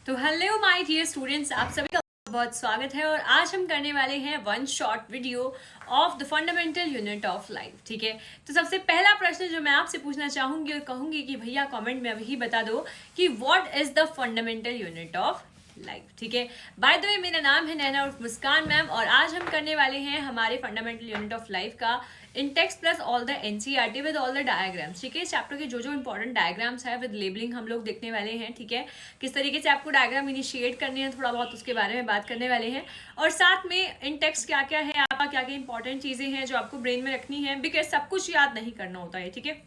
तो hello my dear students, आप सभी का बहुत स्वागत है। और आज हम करने वाले हैं one short video of the fundamental unit of life. ठीक है, तो सबसे पहला प्रश्न जो मैं आपसे पूछना चाहूंगी और कहूंगी कि भैया कमेंट में अभी बता दो कि what is the fundamental unit of life. ठीक है, बाय द वे मेरा नाम है नैना उर्फ मुस्कान मैम और आज हम करने वाले हैं हमारे फंडामेंटल यूनिट ऑफ लाइफ का in text plus all the NCERT with all the diagrams. ठीक है, इस चैप्टर के जो जो इंपॉर्टेंट डायग्राम्स है विद लेबलिंग हम लोग देखने वाले हैं। ठीक है, किस तरीके से आपको डायग्राम इनिशिएट करने हैं, थोड़ा बहुत उसके बारे में बात करने वाले हैं। और साथ में इन टेक्स्ट क्या क्या है, आपका क्या क्या इंपॉर्टेंट चीजें हैं जो आपको ब्रेन में रखनी है, बिकॉज सब कुछ याद नहीं करना होता है। ठीक है,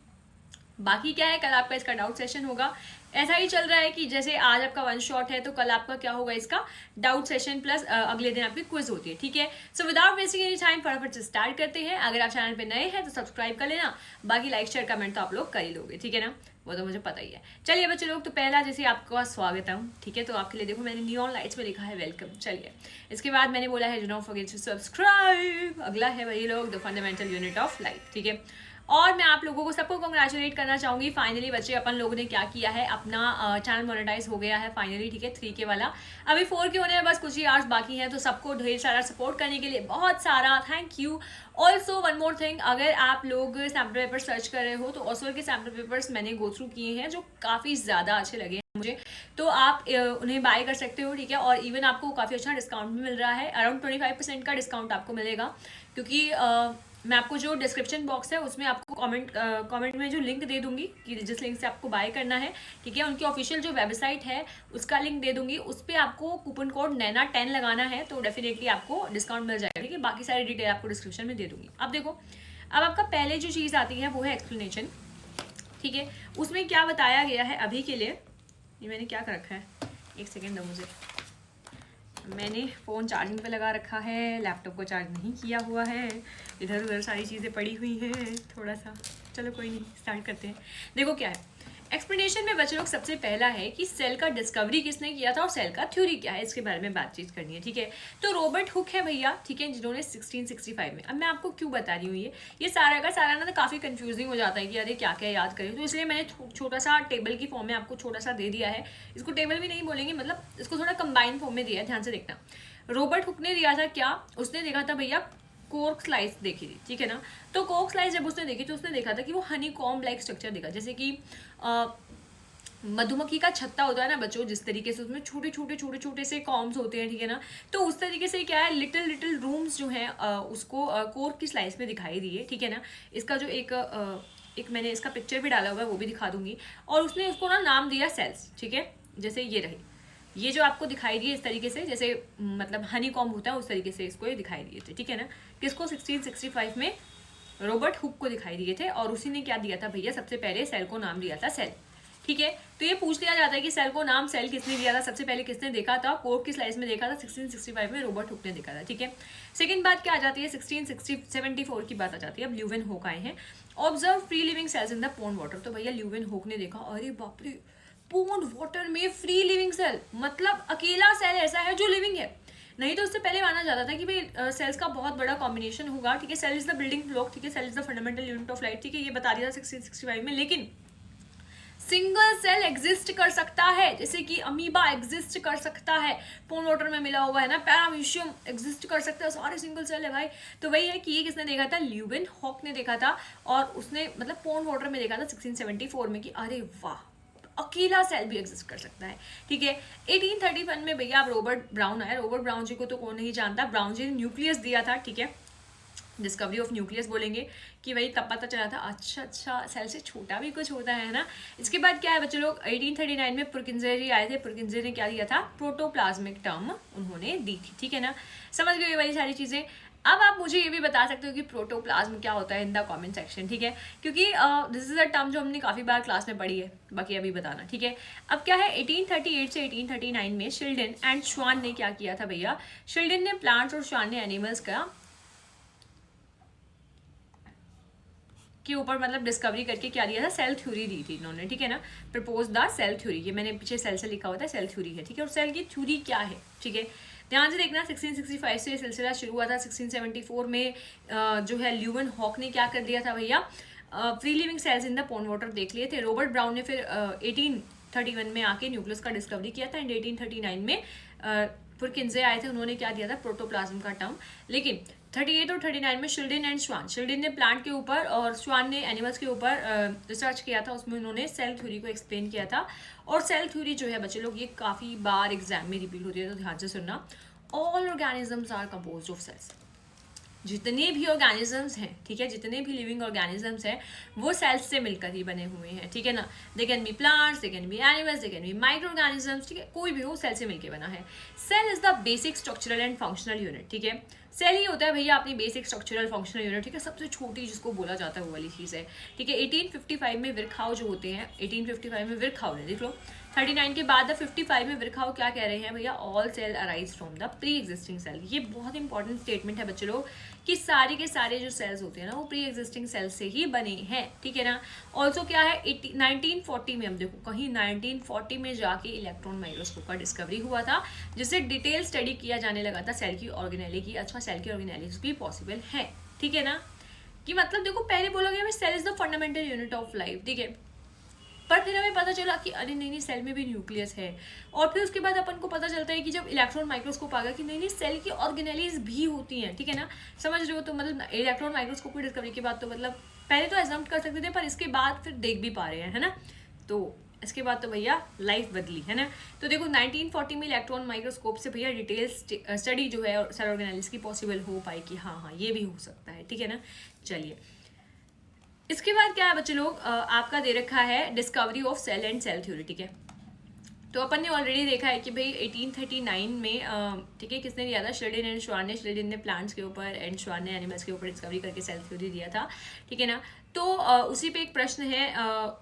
बाकी क्या है, कल आपका इसका डाउट सेशन होगा। ऐसा ही चल रहा है कि जैसे आज आपका वन शॉट है तो कल आपका क्या होगा, इसका डाउट सेशन प्लस अगले दिन आपकी क्विज होती है। ठीक है, so without wasting any time फटाफट से स्टार्ट करते हैं। अगर आप चैनल पे नए हैं तो सब्सक्राइब कर लेना, बाकी लाइक शेयर कमेंट तो आप लोग कर ही लोगे। ठीक है ना, वो तो मुझे पता ही है। चलिए बच्चे लोग, तो पहला जैसे आपका स्वागत है। ठीक है, तो आपके लिए देखो मैंने नियॉन लाइट्स में लिखा है वेलकम। चलिए, इसके बाद मैंने बोला है do not forget to subscribe. अगला है वही लोग the fundamental unit of life. ठीक है, और मैं आप लोगों को सबको कंग्रेचुलेट करना चाहूंगी। फाइनली बच्चे अपन लोगों ने क्या किया है, अपना चैनल मोनेटाइज हो गया है फाइनली। ठीक है, 3 के वाला, अभी 4 के होने में बस कुछ ही आवर्स बाकी हैं। तो सबको ढेर सारा सपोर्ट करने के लिए बहुत सारा thank you. Also one more thing, अगर आप लोग सैम्पल पेपर सर्च कर रहे हो तो ऑसवर के सैम्पल पेपर्स मैंने गो थ्रू किए हैं जो काफ़ी ज़्यादा अच्छे लगे हैं मुझे, तो आप उन्हें बाय कर सकते हो। ठीक है, और इवन आपको काफ़ी अच्छा डिस्काउंट भी मिल रहा है, अराउंड 25% का डिस्काउंट आपको मिलेगा। क्योंकि मैं आपको जो डिस्क्रिप्शन बॉक्स है उसमें आपको कमेंट में जो लिंक दे दूंगी कि जिस लिंक से आपको बाय करना है। ठीक है, उनकी ऑफिशियल जो वेबसाइट है उसका लिंक दे दूंगी, उस पर आपको कूपन कोड नैना10 लगाना है तो डेफिनेटली आपको डिस्काउंट मिल जाएगा। ठीक है, बाकी सारी डिटेल आपको डिस्क्रिप्शन में दे दूंगी। अब देखो, अब आपका पहले जो चीज़ आती है वो है एक्सप्लेनेशन। ठीक है, उसमें क्या बताया गया है अभी के लिए, ये मैंने क्या कर रखा है, एक सेकेंड दो मुझे। मैंने फ़ोन चार्जिंग पे लगा रखा है, लैपटॉप को चार्ज नहीं किया हुआ है, इधर उधर सारी चीज़ें पड़ी हुई हैं थोड़ा सा। चलो कोई नहीं, स्टार्ट करते हैं। देखो क्या है एक्सप्लेनेशन में बच्चे लोग, सबसे पहला है कि सेल का डिस्कवरी किसने किया था और सेल का थ्योरी क्या है, इसके बारे में बातचीत करनी है। ठीक है, तो रॉबर्ट हुक है भैया। ठीक है, जिन्होंने 1665 में, अब मैं आपको क्यों बता रही हूँ ये सारा का सारा ना तो काफ़ी कंफ्यूजिंग हो जाता है कि अरे क्या क्या याद करें, तो इसलिए मैंने छोटा सा टेबल की फॉर्म में आपको छोटा सा दे दिया है। इसको टेबल भी नहीं बोलेंगे, मतलब इसको थोड़ा कंबाइंड फॉर्म में दिया है, ध्यान से देखना। रॉबर्ट हुक ने दिया था क्या, उसने देखा था भैया कोर्क स्लाइस देखी थी। ठीक है ना, तो कोर्क स्लाइस जब उसने देखी तो उसने देखा था कि वो हनी कॉम्ब लाइक स्ट्रक्चर देखा, जैसे कि मधुमक्खी का छत्ता होता है ना बच्चों, जिस तरीके से उसमें छोटे छोटे छोटे छोटे से कॉम्स होते हैं। ठीक है ना, तो उस तरीके से क्या है, लिटिल लिटिल रूम्स जो हैं उसको कोर्क की स्लाइस में दिखाई दिए। ठीक है ना, इसका जो एक मैंने इसका पिक्चर भी डाला हुआ है वो भी दिखा दूंगी। और उसने उसको ना नाम दिया सेल्स। ठीक है, जैसे ये रही, ये जो आपको दिखाई दिए इस तरीके से, जैसे मतलब हनी कॉम्ब होता है उस तरीके से इसको ये दिखाई दिए थे। ठीक है ना, किसको, 1665 में रॉबर्ट हुक को दिखाई दिए थे। और उसी ने क्या दिया था भैया, सबसे पहले सेल को नाम दिया था सेल। ठीक है, तो ये पूछ लिया जाता है कि सेल को नाम सेल किसने दिया था, सबसे पहले किसने देखा था, कोर्क की स्लाइस में देखा था 1665 में रॉबर्ट हुक ने देखा था। ठीक है, सेकंड बात क्या आ जाती है, 1674 की बात आ जाती है। अब ल्यूवेन होक आए हैं, observe free living cells in the pond water. तो भैया ल्यूवेन होक ने देखा, अरे बाप रे, पोन्ड वाटर में फ्री लिविंग सेल, मतलब अकेला सेल ऐसा है जो लिविंग है। नहीं तो उससे पहले माना जाता था कि भाई सेल्स का बहुत बड़ा कॉम्बिनेशन होगा। ठीक है, cell is the building block. ठीक है, cell is the fundamental unit of life. ठीक है, ये बता दिया था 1665 में। लेकिन सिंगल सेल एग्जिस्ट कर सकता है, जैसे कि अमीबा एग्जिस्ट कर सकता है, पोन वाटर में मिला हुआ है ना, पैरामीशियम एग्जिस्ट कर सकता है, सारे सिंगल सेल है भाई। तो वही है कि ये किसने देखा था, ल्यूवेन हॉक ने देखा था। और उसने मतलब पोन वाटर में देखा था 1674 में कि अरे वाह, अकेला सेल भी एग्जिस्ट कर सकता है। ठीक है, 1831 में भैया अब रॉबर्ट ब्राउन आया। रॉबर्ट ब्राउन जी को तो कौन नहीं जानता, ब्राउन जी ने न्यूक्लियस दिया था। ठीक है, डिस्कवरी ऑफ न्यूक्लियस बोलेंगे कि वही तब पता चला था अच्छा सेल से छोटा भी कुछ होता है ना। इसके बाद क्या है बच्चे लोग, 1839 में पुरकिंजर जी आए थे। पुरकिंजर ने क्या दिया था, प्रोटोप्लाज्मिक टर्म उन्होंने दी थी। ठीक है ना, समझ गए ये वाली सारी चीज़ें। अब आप मुझे ये भी बता सकते हो कि प्रोटोप्लाज्म क्या होता है इन द कमेंट सेक्शन। ठीक है, क्योंकि दिस इज अ टर्म जो हमने काफ़ी बार क्लास में पढ़ी है, बाकी अभी बताना। ठीक है, अब क्या है, 1838 से 1839 में शिल्डन एंड श्वान ने क्या किया था भैया, शिल्डन ने प्लांट्स और श्वान ने एनिमल्स का के ऊपर मतलब डिस्कवरी करके क्या दिया था, सेल थ्योरी दी थी इन्होंने। ठीक है ना, प्रपोज द सेल थ्योरी, ये मैंने पीछे सेल से लिखा हुआ था, सेल थ्योरी है। ठीक है, और सेल की थ्योरी क्या है, ठीक है, ध्यान से देखना। 1665 से सिलसिला शुरू हुआ था। 1674 में जो है ल्यूवेन हॉक ने क्या कर दिया था भैया, free living cells in the pond water देख लिए थे। रॉबर्ट ब्राउन ने फिर 1831 में आके न्यूक्लियस का डिस्कवरी किया था। एंड 1839 में पुरकिंजे आए थे, उन्होंने क्या दिया था, प्रोटोप्लाज्म का टर्म। लेकिन 38 और 39 में शिल्डिन एंड स्वान, शिल्डिन ने प्लांट के ऊपर और स्वान ने एनिमल्स के ऊपर रिसर्च किया था। उसमें उन्होंने सेल थ्योरी को एक्सप्लेन किया था। और सेल थ्योरी जो है बच्चे लोग, ये काफ़ी बार एग्जाम में रिपीट होती है, तो ध्यान से सुनना। All organisms are composed of cells. जितने भी ऑर्गेनिजम्स हैं, ठीक है, जितने भी लिविंग ऑर्गेनिजम्स हैं वो सेल्स से मिलकर ही बने हुए हैं, ठीक है ना। They can be plants, they can be animals, they can be micro organisms, ठीक है, कोई भी हो सेल से मिलकर बना है। Cell is the basic structural and functional unit, ठीक है। सेल ही होता है भैया अपनी बेसिक स्ट्रक्चरल फंक्शनल यूनिट, ठीक है, सबसे छोटी जिसको बोला जाता है वो वाली चीज़ है, ठीक है। 1855 में विरखाउ जो होते हैं, 1855 में विरखाउ ने, देख लो 39 के बाद 55 में विरखाउ क्या कह रहे हैं भैया, all cell arise from the pre existing cell. ये बहुत इंपॉर्टेंट स्टेटमेंट है बच्चे लोग कि सारे के सारे जो सेल्स होते हैं ना वो प्री एग्जिस्टिंग सेल से ही बने हैं, ठीक है ना। ऑल्सो क्या है 1940 में, हम देखो कहीं 1940 में जाके इलेक्ट्रॉन माइक्रोस्कोप का डिस्कवरी हुआ था, जिससे डिटेल स्टडी किया जाने लगा था सेल की ऑर्गेनेली की। अच्छा, सेल की ऑर्गेनेलीज भी पॉसिबल है, ठीक है ना। कि मतलब देखो पहले बोला गया cell is the fundamental unit of life, ठीक है, पर फिर हमें पता चला कि अरे नहीं सेल में भी न्यूक्लियस है। और फिर उसके बाद अपन को पता चलता है कि जब इलेक्ट्रॉन माइक्रोस्कोप आ गया कि नहीं सेल की ऑर्गेनेलीज भी होती हैं, ठीक है ना, समझ रहे हो। तो मतलब इलेक्ट्रॉन माइक्रोस्कोप की डिस्कवरी के बाद तो मतलब पहले तो एग्जाम कर सकते थे, पर इसके बाद फिर देख भी पा रहे हैं, है ना। तो इसके बाद तो भैया लाइफ बदली, है ना। तो देखो 1940 में इलेक्ट्रॉन माइक्रोस्कोप से भैया डिटेल स्टडी जो है सेल ऑर्गेनेलीज की पॉसिबल हो पाई कि हाँ ये भी हो सकता है, ठीक है ना। चलिए इसके बाद क्या है बच्चे लोग, आपका दे रखा है discovery of cell and cell theory, ठीक है। तो अपन ने ऑलरेडी देखा है कि भाई 1839 में, ठीक है, किसने दिया था, शिल्डिन एंड श्वान ने। शिल्डिन ने प्लांट्स के ऊपर एंड श्वान ने एनिमल्स के ऊपर डिस्कवरी करके सेल थ्योरी दिया था, ठीक है ना। तो उसी पे एक प्रश्न है,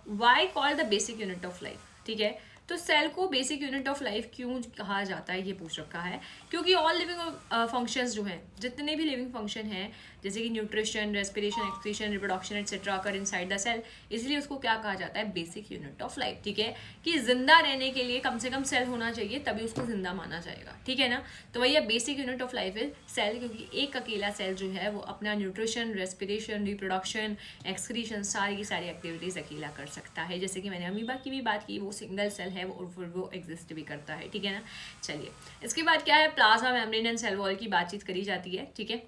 why called the basic unit of life, ठीक है। तो सेल को बेसिक यूनिट ऑफ लाइफ क्यों कहा जाता है, ये पूछ रखा है। क्योंकि ऑल लिविंग फंक्शंस जो हैं, जितने भी लिविंग फंक्शन हैं, जैसे कि nutrition, respiration, excretion, reproduction etcetera occur inside the cell, इसलिए उसको क्या कहा जाता है, बेसिक यूनिट ऑफ लाइफ, ठीक है। कि जिंदा रहने के लिए कम से कम सेल होना चाहिए, तभी उसको जिंदा माना जाएगा, ठीक है ना। तो भैया basic unit of life is cell, क्योंकि एक अकेला सेल जो है वो अपना न्यूट्रिशन, रेस्पिरेशन, रिप्रोडक्शन, एक्सक्रीशन, सारी की सारी एक्टिविटीज अकेला कर सकता है। जैसे कि मैंने अमीबा की भी बात की, वो सिंगल सेल है और फिर वो एग्जिस्ट भी करता है, ठीक है ना। चलिए इसके बाद क्या है, plasma membrane and cell wall की बातचीत करी जाती है, ठीक है।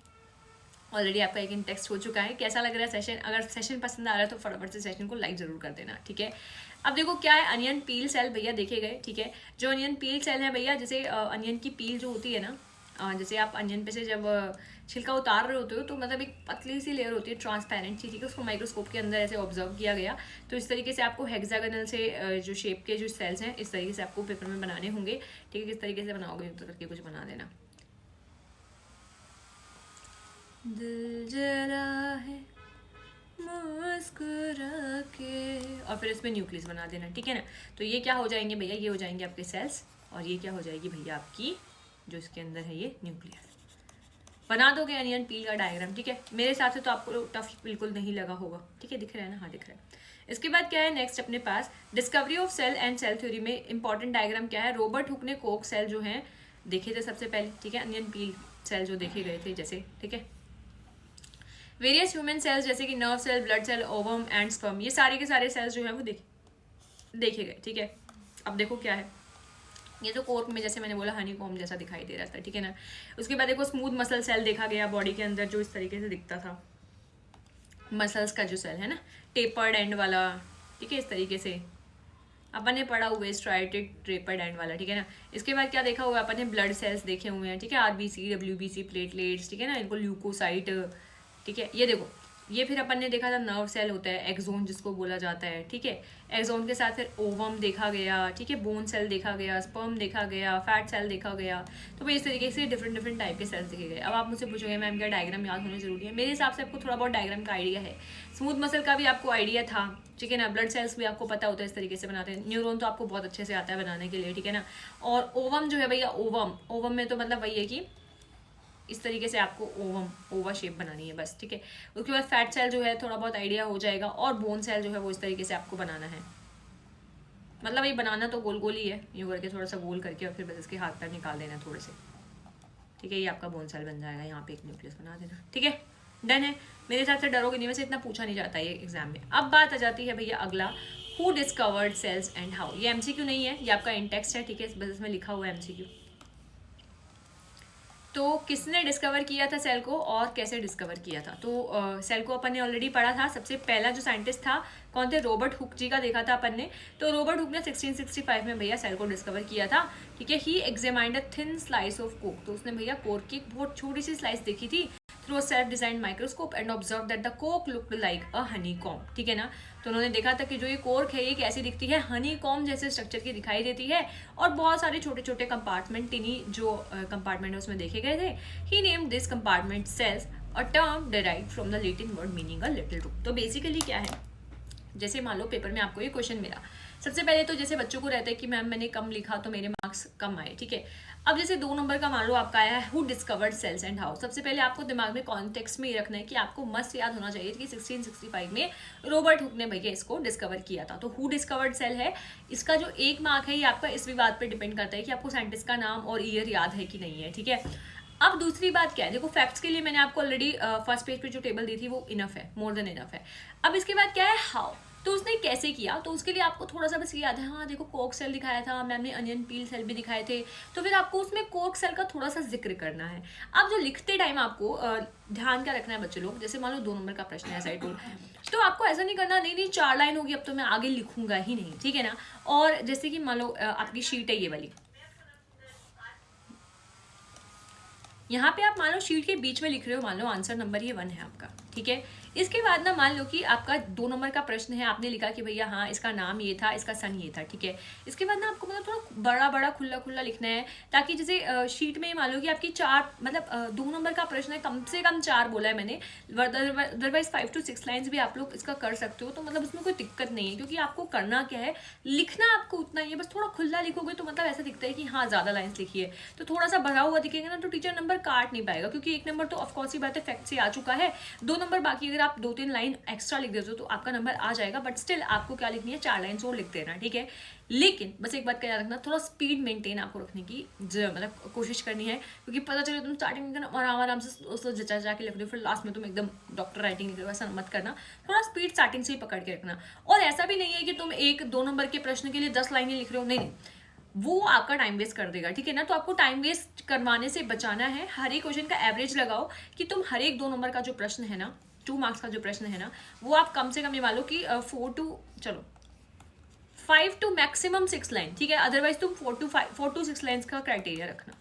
ऑलरेडी आपका एक इन टेक्स्ट हो चुका है। कैसा लग रहा है सेशन, अगर सेशन पसंद आ रहा है तो फटाफट से सेशन को लाइक जरूर कर देना, ठीक है। अब देखो क्या है, अनियन पील सेल भैया देखे गए, ठीक है। जो अनियन पील सेल है भैया, जैसे अनियन की पील जो होती है ना, जैसे आप अनियन पे से जब छिलका उतार रहे होते हो तो मतलब एक पतली सी लेयर होती है ट्रांसपेरेंट सी, ठीक है। उसको माइक्रोस्कोप के अंदर ऐसे ऑब्जर्व किया गया, तो इस तरीके से आपको हेक्सागोनल से जो शेप के जो सेल्स हैं इस तरीके से आपको पेपर में बनाने होंगे, ठीक है। किस तरीके से बनाओगे तो करके कुछ बना देना। दिल जला है मुस्कुरा के, और फिर इसमें न्यूक्लियस बना देना, ठीक है ना। तो ये क्या हो जाएंगे भैया, ये हो जाएंगे आपके सेल्स, और ये क्या हो जाएगी भैया आपकी जो इसके अंदर है ये न्यूक्लियस। बना दोगे अनियन पील का डायग्राम, ठीक है। मेरे साथ तो आपको टफ बिल्कुल नहीं लगा होगा, ठीक है, दिख रहा है ना, हाँ दिख रहा है। इसके बाद क्या है नेक्स्ट अपने पास, discovery of cell and cell theory में इंपॉर्टेंट डायग्राम क्या है, रॉबर्ट हुक ने कोक सेल जो है देखे थे सबसे पहले, ठीक है। अनियन पील सेल जो देखे गए थे जैसे, ठीक है। वेरियस ह्यूमन सेल्स जैसे कि nerve cell, blood cell, ovum and sperm, ये सारे के सारे सेल्स जो है वो देखे गए, ठीक है। अब देखो क्या है, ये तो कोर्क में जैसे मैंने बोला हनी कॉम जैसा दिखाई दे रहा था, ठीक है ना। उसके बाद देखो स्मूथ मसल सेल देखा गया बॉडी के अंदर, जो इस तरीके से दिखता था, मसल्स का जो सेल है ना, टेपर्ड एंड वाला, ठीक है, इस तरीके से अपन ने पढ़ा हुआ है, स्ट्राइटेड टेपर्ड एंड वाला, ठीक है ना। इसके बाद क्या देखा हुआ है अपन ने, ब्लड सेल्स देखे हुए हैं, ठीक है, आरबीसी, डब्ल्यूबीसी, प्लेटलेट्स, ठीक है ना, इनको ल्यूकोसाइट, ठीक है। ये देखो ये फिर अपन ने देखा था नर्व सेल होता है, एक्सोन जिसको बोला जाता है, ठीक है। एक्सोन के साथ फिर ओवम देखा गया, ठीक है, बोन सेल देखा गया, स्पर्म देखा गया, फैट सेल देखा गया। तो भाई इस तरीके से डिफरेंट टाइप के सेल्स देखे गए। अब आप मुझसे पूछोगे मैम क्या डायग्राम याद होने जरूरी है, मेरे हिसाब से आपको थोड़ा बहुत डायग्राम का आइडिया है, स्मूथ मसल का भी आपको आइडिया था, ठीक है ना। ब्लड सेल्स भी आपको पता होता है इस तरीके से बनाते हैं, न्यूरॉन तो आपको बहुत अच्छे से आता है बनाने के लिए, ठीक है ना। और ओवम जो है भैया, ओवम में तो मतलब वही है कि इस तरीके से आपको ओवा शेप बनानी है बस, ठीक है। उसके बाद फैट सेल जो है थोड़ा बहुत आइडिया हो जाएगा, और बोन सेल जो है वो इस तरीके से आपको बनाना है, मतलब ये बनाना तो गोल गोल ही है, यूँ करके थोड़ा सा गोल करके और फिर बस इसके हाथ पैर निकाल देना थोड़े से, ठीक है। ये आपका बोन सेल बन जाएगा, यहाँ पे एक न्यूक्लियस बना देना, ठीक है, डन है। मेरे हिसाब से डरोगे नहीं, वैसे इतना पूछा नहीं जाता है एग्जाम में। अब बात आ जाती है भैया अगला, who discovered cells and how. ये एमसीक्यू नहीं है, ये आपका इंटेक्स्ट है, ठीक है, बस इसमें लिखा हुआ है एमसीक्यू। तो किसने डिस्कवर किया था सेल को और कैसे डिस्कवर किया था? तो सेल को अपन ने ऑलरेडी पढ़ा था। सबसे पहला जो साइंटिस्ट था कौन थे? रॉबर्ट हुक जी का देखा था अपन ने। तो रॉबर्ट हुक ने 1665 में भैया सेल को डिस्कवर किया था, ठीक है। He examined a thin slice of कोक। तो उसने भैया कोक की बहुत छोटी सी स्लाइस देखी थी through a self design microscope and observe that the Coke looked like a Honey com, ठीक है ना। तो उन्होंने देखा था कि जो ये कोर्क है ये कैसी दिखती है, हनी कॉम जैसे स्ट्रक्चर की दिखाई देती है, और बहुत सारे छोटे छोटे कंपार्टमेंट, टिनी जो कंपार्टमेंट है उसमें देखे गए थे। He named this compartment cells, a term derived from the Latin word meaning a little room. तो बेसिकली क्या है, जैसे मान लो पेपर में आपको ये क्वेश्चन मिला, सबसे पहले तो जैसे बच्चों को रहता है कि मैम मैंने कम लिखा तो मेरे मार्क्स कम आए, ठीक है। अब जैसे 2 नंबर का मान लो आपका आया है who discovered cells and how. सबसे पहले आपको दिमाग में कॉन्टेक्स्ट में ये रखना है कि आपको मस्त याद होना चाहिए कि 1665 में रॉबर्ट हुक ने भैया इसको डिस्कवर किया था। तो हु डिस्कवर्ड सेल है, इसका जो 1 मार्क है ये आपका इस विवाद पे डिपेंड करता है कि आपको साइंटिस्ट का नाम और ईयर याद है कि नहीं है, ठीक है। अब दूसरी बात क्या है, देखो फैक्ट्स के लिए मैंने आपको ऑलरेडी फर्स्ट पेज पे जो टेबल दी थी वो इनफ है, मोर देन इनफ है। अब इसके बाद क्या है हाउ, तो उसने कैसे किया, तो उसके लिए आपको थोड़ा सा बस याद है, हाँ देखो कोक सेल दिखाया था मैम ने, अनियन पील सेल भी दिखाए थे, तो फिर आपको उसमें कोक सेल का थोड़ा सा जिक्र करना है। अब जो लिखते टाइम आपको ध्यान क्या रखना है बच्चे लोग, जैसे मान लो 2 नंबर का प्रश्न है साइड बोर्ड, तो आपको ऐसा नहीं करना नहीं 4 लाइन होगी अब तो मैं आगे लिखूंगा ही नहीं, ठीक है ना। और जैसे कि मान लो आपकी शीट है ये वाली, यहाँ पे आप मान लो शीट के बीच में लिख रहे हो, मान लो आंसर नंबर ये 1 है आपका, ठीक है। इसके बाद ना मान लो कि आपका 2 नंबर का प्रश्न है, आपने लिखा कि भैया हाँ इसका नाम ये था, इसका सन ये था, ठीक है। इसके बाद ना आपको मतलब थोड़ा बड़ा बड़ा खुला खुला लिखना है, ताकि जैसे शीट में मान लो कि आपकी 4 मतलब 2 नंबर का प्रश्न है, कम से कम 4 बोला है मैंने, अदरवाइज 5 to 6 लाइन्स भी आप लोग इसका कर सकते हो, तो मतलब उसमें कोई दिक्कत नहीं है, क्योंकि आपको करना क्या है, लिखना आपको उतना ही है, बस थोड़ा खुला लिखोगे तो मतलब ऐसा दिखता है कि हाँ ज़्यादा लाइन्स लिखी है। तो थोड़ा सा भरा हुआ दिखेगा ना तो टीचर नंबर काट नहीं पाएगा, क्योंकि 1 नंबर तो ऑफकोर्स ही बात है फैक्ट से आ चुका है, 2 नंबर बाकी, अगर आप 2-3 लाइन एक्स्ट्रा लिख देते हो तो आपका नंबर आ जाएगा, बट स्टिल आपको क्या लिखनी है, 4 लाइन्स और लिख देना, ठीक है। लेकिन बस एक बात का याद रखना, थोड़ा स्पीड मेंटेन आपको रखने की मतलब कोशिश करनी है, क्योंकि पता चले तुम स्टार्टिंग में आराम आराम से उसको जचा जा के लिख रहे हो, फिर लास्ट में तुम एकदम डॉक्टर राइटिंग लिख रहे हो, ऐसा मत करना, थोड़ा स्पीड स्टार्टिंग से ही पकड़ के रखना। और ऐसा भी नहीं है कि तुम 1-2 नंबर के प्रश्न के लिए 10 लाइनें लिख रहे हो, नहीं, वो आपका टाइम वेस्ट कर देगा, ठीक है ना। तो आपको टाइम वेस्ट करवाने से बचाना है, हर एक क्वेश्चन का एवरेज लगाओ कि तुम हर एक 2 नंबर का जो प्रश्न है ना, 2 मार्क्स का जो प्रश्न है ना, वो आप कम से कम ये मान लो कि 5 to मैक्सिमम 6 लाइन, ठीक है। अदरवाइज तुम 4 to 6 लाइन्स का क्राइटेरिया रखना,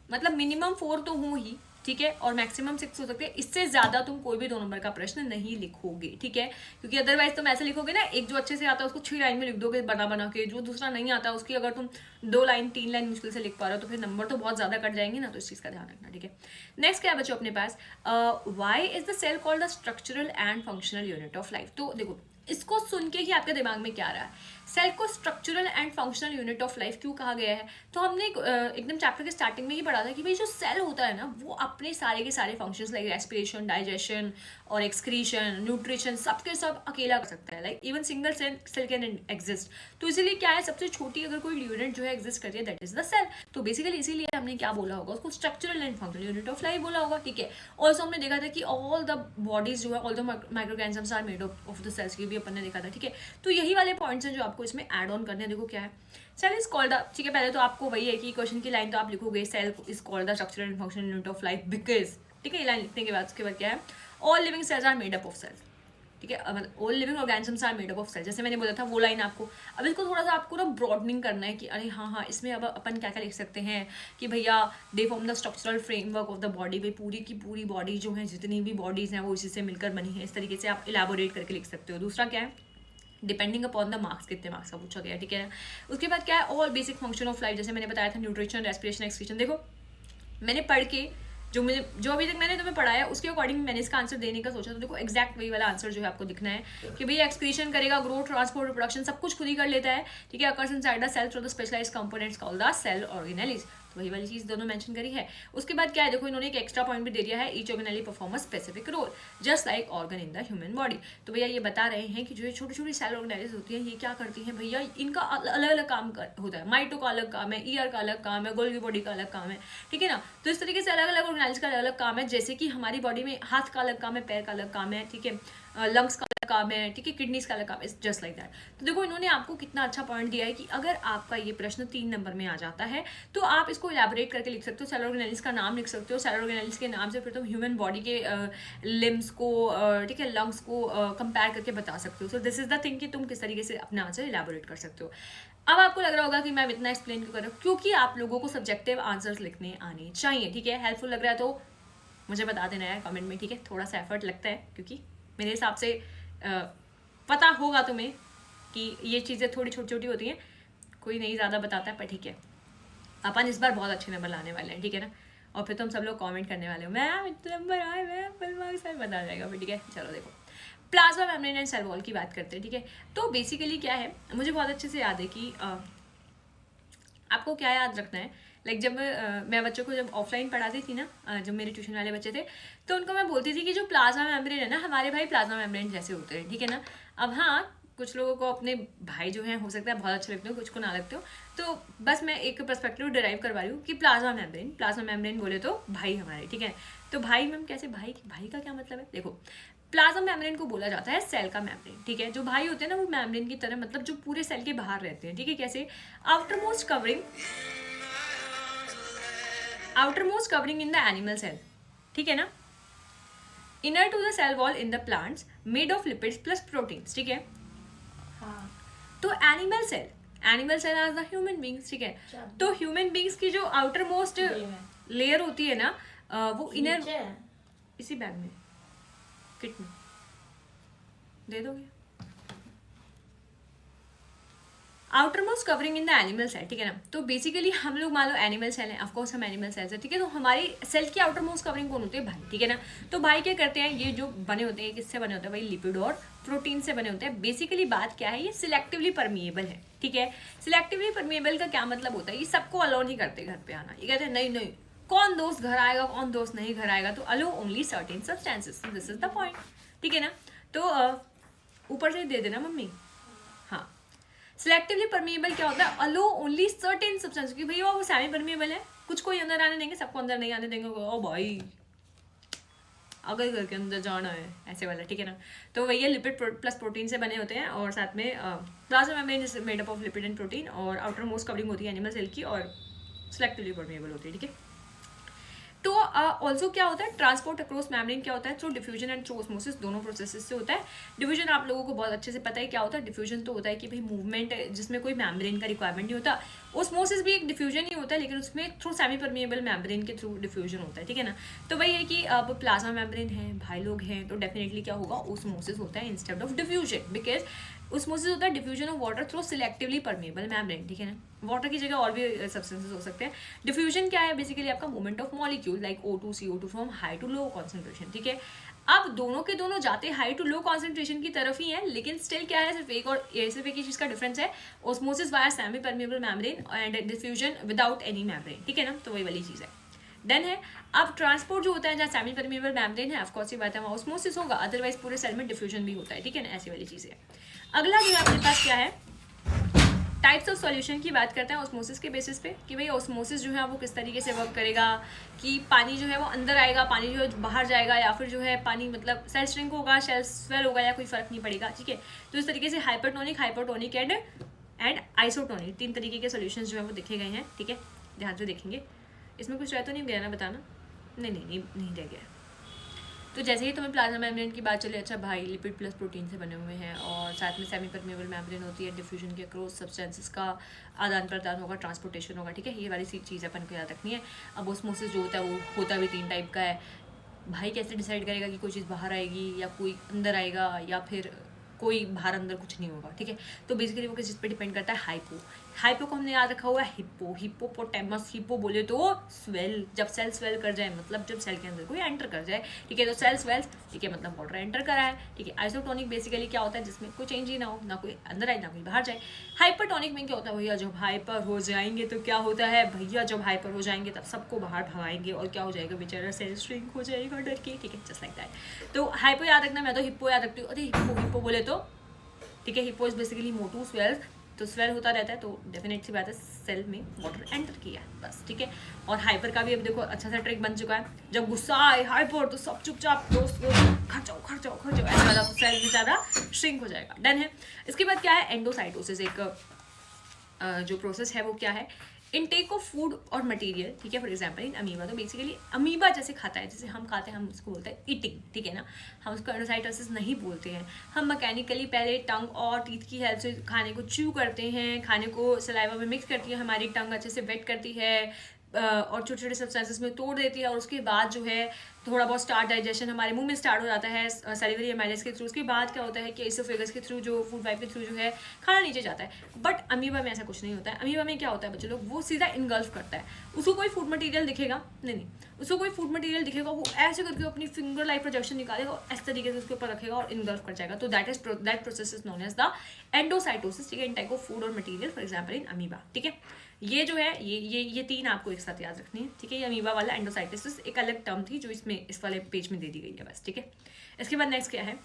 मतलब मिनिमम 4 तो हो ही, ठीक है, और मैक्सिमम 6 हो सकते हैं, इससे ज्यादा तुम कोई भी 2 नंबर का प्रश्न नहीं लिखोगे, ठीक है। क्योंकि अदरवाइज तुम ऐसे लिखोगे ना, एक जो अच्छे से आता है उसको 6 लाइन में लिख दोगे बना बना के, जो दूसरा नहीं आता उसकी अगर तुम 2 लाइन 3 लाइन मुश्किल से लिख पा रहे हो तो फिर नंबर तो बहुत ज्यादा कट जाएंगे ना, तो इस चीज का ध्यान रखना, ठीक है। नेक्स्ट क्या है बच्चों अपने पास, why is the cell called the structural and functional unit of life. तो देखो इसको सुन के ही आपके दिमाग में क्या आ रहा है, सेल को structural and functional unit of life क्यों कहा गया है। तो हमने एकदम चैप्टर के स्टार्टिंग में ही पढ़ा था कि भाई जो सेल होता है ना वो अपने सारे के सारे फंक्शंस लाइक रेस्पिरेशन, डाइजेशन और एक्सक्रीशन, न्यूट्रिशन सबके सब अकेला कर सकता है, like even single cell can exist. तो इसीलिए क्या है, सबसे छोटी अगर कोई यूनिट जो है एग्जिस्ट कर रही है दैट इज द सेल। तो बेसिकली इसीलिए हमने क्या बोला होगा, उसको structural and functional unit of life बोला होगा, ठीक है। ऑल्सो हमने देखा था कि ऑल द बॉडीज जो है, all the microorganisms are made of the cells, ये भी अपन ने देखा था, ठीक है। तो यही वाले पॉइंट्स हैं जो आपको इसमें ऐड ऑन करने हैं। देखो क्या है, सेल इज कॉल्ड द, ठीक है, पहले तो आपको वही है कि क्वेश्चन की लाइन तो आप लिखोगे cell is called the structural and functional unit of life because, ठीक है। ये लाइन लिखने के बाद उसके बाद क्या है, all living cells are made up of cells, ठीक है, मतलब all living organisms are made up of cells, जैसे मैंने बोला था वो लाइन आपको। अब इसको थोड़ा सा आपको ना ब्रॉडनिंग करना है कि अरे हाँ इसमें अब अपन क्या क्या लिख सकते हैं कि भैया they form the structural framework of the body, भाई पूरी की पूरी बॉडी जो है, जितनी भी बॉडीज हैं वो इसी से मिलकर बनी है, इस तरीके से आप इलेबोरेट करके लिख सकते हो। दूसरा क्या है, डिपेंडिंग अपॉन द मार्क्स, कितने मार्क्स का पूछा गया, ठीक है। उसके बाद क्या है, all basic function of life, जैसे मैंने बताया था न्यूट्रिशन, रेस्पिरेशन, एक्सक्रीशन। देखो मैंने पढ़ के जो अभी तक मैंने तुम्हें पढ़ाया उसके अकॉर्डिंग मैंने इसका आंसर देने का सोचा, तो देखो एग्जैक्ट वही वाला आंसर जो है आपको दिखना है कि भैया एक्सक्रीशन करेगा, ग्रोथ, ट्रांसपोर्ट, रिप्रोडक्शन सब कुछ खुद ही कर लेता है, ठीक है। Occurs inside the cell through the specialised components called the cell organelles, तो वही वाली चीज दोनों मेंशन करी है। उसके बाद क्या है, देखो इन्होंने एक एक्स्ट्रा पॉइंट भी दे दिया है, each organelle perform a specific role just like organ in the human body. तो भैया ये बता रहे हैं कि जो छोटी छोटी सेल ऑर्गेनेलिज होती है ये क्या करती हैं भैया, इनका अलग अलग काम होता है, माइटो का अलग काम है, ईयर का अलग काम है, गोल्गी बॉडी का अलग काम है, ठीक है ना। तो इस तरीके से अलग अलग ऑर्गेनेलिज का अलग अलग काम है, जैसे कि हमारी बॉडी में हाथ का अलग काम है, पैर का अलग काम है, ठीक है, लंग्स का अलग काम है, ठीक है, किडनीज का अलग काम है, जस्ट लाइक दैट। तो देखो इन्होंने आपको कितना अच्छा पॉइंट दिया है कि अगर आपका ये प्रश्न 3 नंबर में आ जाता है तो आप इसको इलेबोरेट करके लिख सकते हो, सेल ऑर्गेनेल्स का नाम लिख सकते हो, सेल ऑर्गेनेल्स के नाम से फिर तुम ह्यूमन बॉडी के लिम्स को, ठीक है, लंग्स को कंपेयर करके बता सकते हो। So this is the thing कि तुम किस तरीके से अपना आंसर इलेबोरेट कर सकते हो। अब आपको लग रहा होगा कि मैं इतना एक्सप्लेन क्यों कर रहा हूँ, क्योंकि आप लोगों को सब्जेक्टिव आंसर्स लिखने आने चाहिए, ठीक है। हेल्पफुल लग रहा है तो मुझे बता देना है कमेंट में, ठीक है। थोड़ा सा एफर्ट लगता है क्योंकि मेरे हिसाब से पता होगा तुम्हें कि ये चीज़ें थोड़ी छोटी छोटी होती हैं, कोई नहीं ज़्यादा बताता है, पर ठीक है, अपन इस बार बहुत अच्छे नंबर लाने वाले हैं, ठीक है ना। और फिर तुम सब लोग कमेंट करने वाले हो मैम इतने नंबर आए, मैम फुल मार्क्स आए, बता जाएगा फिर, ठीक है। चलो देखो, plasma membrane and cell wall की बात करते हैं, ठीक है। तो बेसिकली क्या है, मुझे बहुत अच्छे से याद है कि आपको क्या याद रखना है, लाइक जब मैं बच्चों को जब ऑफलाइन पढ़ाती थी ना, जब मेरे ट्यूशन वाले बच्चे थे, तो उनको मैं बोलती थी कि जो प्लाज्मा मेम्ब्रेन है ना, हमारे भाई प्लाज्मा मेम्ब्रेन जैसे होते हैं, ठीक है ना। अब हाँ, कुछ लोगों को अपने भाई जो हैं हो सकता है बहुत अच्छे लगते हो, कुछ को ना लगते हो, तो बस मैं एक पर्सपेक्टिव डिराइव करवा रही हूँ कि प्लाज्मा मेम्ब्रेन बोले तो भाई हमारे, ठीक है। तो भाई मैम कैसे, भाई का क्या मतलब है, देखो प्लाज्मा मेम्ब्रेन को बोला जाता है सेल का मेम्ब्रेन, ठीक है। जो भाई होते हैं ना वो मेम्ब्रेन की तरह, मतलब जो पूरे सेल के बाहर रहते हैं, ठीक है। कैसे, outermost covering in the animal cell, ठीक है ना, inner to the cell wall in the plants, made of lipids plus proteins, ठीक है। हाँ। तो animal cell as the human beings, ठीक है। तो ह्यूमन बींग्स की जो आउटर मोस्ट लेयर होती है ना, वो इनर, इसी बैग में, किट में दे दोगे, outermost covering in the animal cell, ठीक है ना। तो बेसिकली हम लोग मान लो एनिमल सेल है, ऑफकोर्स हम एनिमल सेल्स है, ठीक है। तो हमारी सेल की आउटर मोस्ट कवरिंग कौन होती है, भाई, ठीक है ना। तो भाई क्या करते हैं, ये जो बने होते हैं किससे बने होते हैं, वही लिपिड और प्रोटीन से बने होते हैं। बेसिकली बात क्या है, ये सिलेक्टिवली परमिएबल है, ठीक है। सिलेक्टिवली परमिएबल का क्या मतलब होता है, ये सबको अलाउ नहीं करते घर पे आना, ये कहते हैं नहीं नहीं, कौन दोस्त घर आएगा, कौन दोस्त नहीं घर आएगा, तो allow only certain substances, this is the point, ठीक है ना। तो ऊपर से दे देना मम्मी, हाँ। सिलेक्टिवली परमिएबल क्या होता है, अलो ओनली सर्टेन सब्सटेंस, कि भैया वो सेमी परमिएबल है, कुछ कोई अंदर आने देंगे, सबको अंदर नहीं आने देंगे, ओ भाई अगर घर के अंदर जाना है, ऐसे वाला, ठीक है ना। तो वही है, लिपिड प्लस प्रोटीन से बने होते हैं, और साथ में plasma membrane is made up of lipid and protein, और आउटर मोस्ट कवरिंग होती है एनिमल सेल की, और सिलेक्टिवली परमिएबल होती है, ठीक है। तो ऑल्सो क्या होता है, ट्रांसपोर्ट अक्रॉस मेम्ब्रेन क्या होता है, through diffusion and through osmosis, दोनों प्रोसेसेस से होता है। डिफ्यूजन आप लोगों को बहुत अच्छे से पता है क्या होता है, डिफ्यूजन तो होता है कि भाई मूवमेंट जिसमें कोई मेम्ब्रेन का रिक्वायरमेंट नहीं होता। ऑस्मोसिस भी एक डिफ्यूजन ही होता है, लेकिन उसमें थ्रू सेमी परमिएबल मेम्ब्रेन के थ्रू डिफ्यूजन होता है, ठीक है ना। तो वही है कि अब प्लाज्मा मेम्ब्रेन है, भाई लोग हैं, तो डेफिनेटली क्या होगा, ऑस्मोसिस होता है instead of diffusion, because osmosis होता है diffusion of water through selectively permeable membrane, ठीक है ना। वाटर की जगह और भी सब्सटेंसेस हो सकते हैं। डिफ्यूजन क्या है, बेसिकली आपका movement of molecule like O2 CO2 from high to low concentration, ठीक है। अब दोनों के दोनों जाते हाई टू लो कॉन्सेंट्रेशन की तरफ ही है, लेकिन स्टिल क्या है, सिर्फ एक ही चीज का डिफरेंस है, osmosis via semi permeable membrane and diffusion without any membrane, ठीक है ना। तो वही वाली चीज है, डन है। अब ट्रांसपोर्ट जो होता है, जहाँ सेमी परमिएबल मेम्ब्रेन है, ऑफकोर्स ये बात है, वहाँ ऑस्मोसिस होगा, अदरवाइज पूरे सेल में डिफ्यूजन भी होता है, ठीक है ना, ऐसी वाली चीज है। अगला जो है अपने पास क्या है, टाइप्स ऑफ सॉल्यूशन की बात करते हैं ऑस्मोसिस के बेसिस पे, कि भाई ऑस्मोसिस जो है वो किस तरीके से वर्क करेगा, कि पानी जो है वो अंदर आएगा, पानी जो है बाहर जाएगा, या फिर जो है पानी मतलब सेल श्रिंक होगा, सेल स्वेल होगा, या कोई फर्क नहीं पड़ेगा, ठीक है। तो इस तरीके से हाइपरटोनिक एंड आइसोटोनिक 3 तरीके के सॉल्यूशंस जो है वो देखे गए हैं, ठीक है। ध्यान से देखेंगे, इसमें कुछ रह तो नहीं गया ना, बताना, नहीं रह गया। तो जैसे ही तुम्हें प्लाज्मा मेम्ब्रेन की बात चले, अच्छा भाई लिपिड प्लस प्रोटीन से बने हुए हैं, और साथ में सेमी परमिएबल मेम्ब्रेन होती है, डिफ्यूजन के अक्रॉस सब्सटेंसेस का आदान प्रदान होगा, ट्रांसपोर्टेशन होगा, ठीक है। ये वाली सी चीज़ अपन को याद रखनी है। अब ऑस्मोसिस जो होता है वो होता भी 3 टाइप का है। भाई कैसे डिसाइड करेगा कि कोई चीज़ बाहर आएगी या कोई अंदर आएगा, या फिर कोई बाहर अंदर कुछ नहीं होगा, ठीक है। तो बेसिकली वो किस चीज़ पे डिपेंड करता है, हाइपो को हमने याद रखा हुआ है हिप्पोपोटेमस, हिप्पो बोले तो स्वेल, जब सेल स्वेल कर जाए, मतलब जब सेल के अंदर कोई एंटर कर जाए, ठीक है। तो सेल स्वेल्स, ठीक है, मतलब वाटर एंटर करा है, ठीक है। आइसोटोनिक बेसिकली क्या होता है, जिसमें कोई चेंज ही ना हो, ना कोई अंदर आए ना कोई बाहर जाए। हाइपरटोनिक में क्या होता है, भैया जब हाइपर हो जाएंगे तो क्या होता है, भैया जब हाइपर हो जाएंगे तब सबको बाहर भगाएंगे, और क्या हो जाएगा, बेचारा सेल श्रिंक हो जाएगा डर के, ठीक है, जस्ट लाइक दैट। तो हाइपो याद रखना, मैं तो हिप्पो याद रखती हूँ, अरे हिप्पो बोले तो, ठीक है। Hippo is basically Motu swells, तो स्वेल होता रहता है, तो डेफिनेट सी बात है सेल में वाटर एंटर किया है बस, ठीक है। और हाइपर का भी अब देखो अच्छा सा ट्रिक बन चुका है, जब गुस्सा आए हाइपर तो सब चुपचाप दोस्त को खर्चाओ ऐसा वाला, तो सेल बेचारा श्रिंक हो जाएगा। डन है। इसके बाद क्या है, एंडोसाइटोसिस। एक जो प्रोसेस है वो क्या है, इनटेक ऑफ फूड और मटेरियल, ठीक है। फॉर एग्जांपल इन अमीबा, तो बेसिकली अमीबा जैसे खाता है, जैसे हम खाते हैं, हम उसको बोलते हैं ईटिंग, ठीक है ना। हम उसको एंडोसाइटोसिस नहीं बोलते हैं, हम मैकेनिकली पहले टंग और टीथ की हेल्प से खाने को च्यू करते हैं, खाने को सलाइवा में मिक्स करती है, हमारी टंग अच्छे से वेट करती है और छोटे छोटे सब्सटेंसेस में तोड़ देती है, और उसके बाद जो है थोड़ा बहुत स्टार्ट डाइजेशन हमारे मुंह में स्टार्ट हो जाता है सैलिवरी एमाइलेज के थ्रू। उसके बाद क्या होता है कि इसोफेगस के थ्रू, जो फूड पाइप के थ्रू जो है खाना नीचे जाता है। बट अमीबा में ऐसा कुछ नहीं होता है। अमीबा में क्या होता है बच्चे लोग, वो सीधा इनगल्फ करता है, उसको कोई फूड मटेरियल दिखेगा नहीं, उसको कोई फूड मटेरियल दिखेगा, वो ऐसे करके अपनी फिंगर लाइक प्रोजेक्शन निकालेगा और इस तरीके से उसके ऊपर रखेगा और इनगल्फ कर जाएगा। तो that process is known as the endocytosis, ठीक है, इन टाइप ऑफ फूड और material, for example in amoeba, ठीक है। ये जो है ये तीन आपको एक साथ याद रखनी है, ठीक है। ये अमीबा वाला एंडोसाइटोसिस एक अलग टर्म थी जो इसमें इस वाले पेज में दे दी गई है बस, ठीक है। इसके बाद नेक्स्ट क्या है,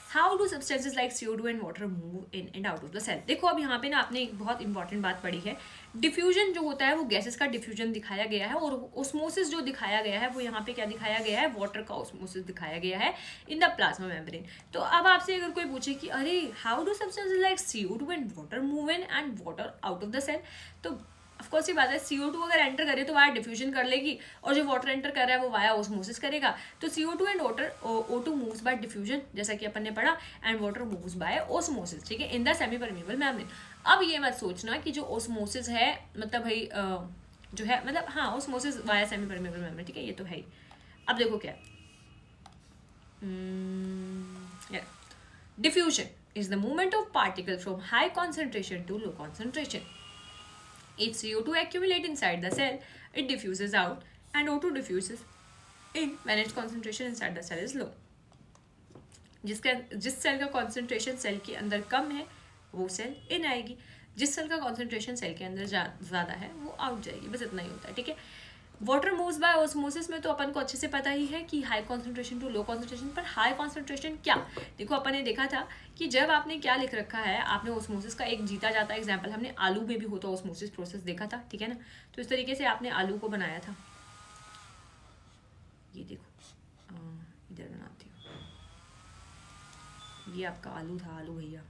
how do substances like CO2 and water move in and out of the cell. देखो अब यहाँ पे ना आपने एक बहुत इंपॉर्टेंट बात पढ़ी है, डिफ्यूजन जो होता है वो गैसेस का डिफ्यूजन दिखाया गया है, और ओस्मोसिस जो दिखाया गया है वो यहाँ पे क्या दिखाया गया है, वाटर का ओस्मोसिस दिखाया गया है इन द प्लाज्मा मेम्ब्रेन। तो अब आपसे अगर कोई पूछे कि अरे how do substances like CO2 and water move in and water out of the cell, तो ऑफकोर्स ये बात है, CO2 अगर एंटर करे तो वाया डिफ्यूजन कर लेगी, और जो वाटर एंटर कर रहा है वो वाया ओस्मोसिस करेगा। तो CO2 and water, O2 moves bye diffusion जैसा कि अपन ने पढ़ा, and water moves bye osmosis, ठीक है, in the semi permeable membrane. अब ये मत सोचना कि जो ओस्मोसिस है मतलब भाई जो है मतलब हाँ osmosis via semi permeable membrane, ठीक है, ये तो है ही। अब देखो क्या diffusion is the movement of particle from high concentration to low concentration. If CO2 accumulate inside the cell, it diffuses out, and O2 diffuses in when its concentration inside the cell is low. जिस cell का concentration cell के अंदर कम है वो cell इन आएगी, जिस cell का concentration cell के अंदर ज़्यादा है वो आउट जाएगी, बस इतना ही होता है, ठीक है। वाटर मूव्स बाय ऑस्मोसिस में तो अपन को अच्छे से पता ही है कि high concentration to low concentration, पर हाई कॉन्सेंट्रेशन क्या, देखो अपन ने देखा था कि जब आपने क्या लिख रखा है, आपने ऑस्मोसिस का एक जीता जाता है एग्जांपल, हमने आलू में भी होता ऑस्मोसिस प्रोसेस देखा था, ठीक है ना। तो इस तरीके से आपने आलू को बनाया था, ये देखो इधर बनाती हूँ, ये आपका आलू था, आलू भैया,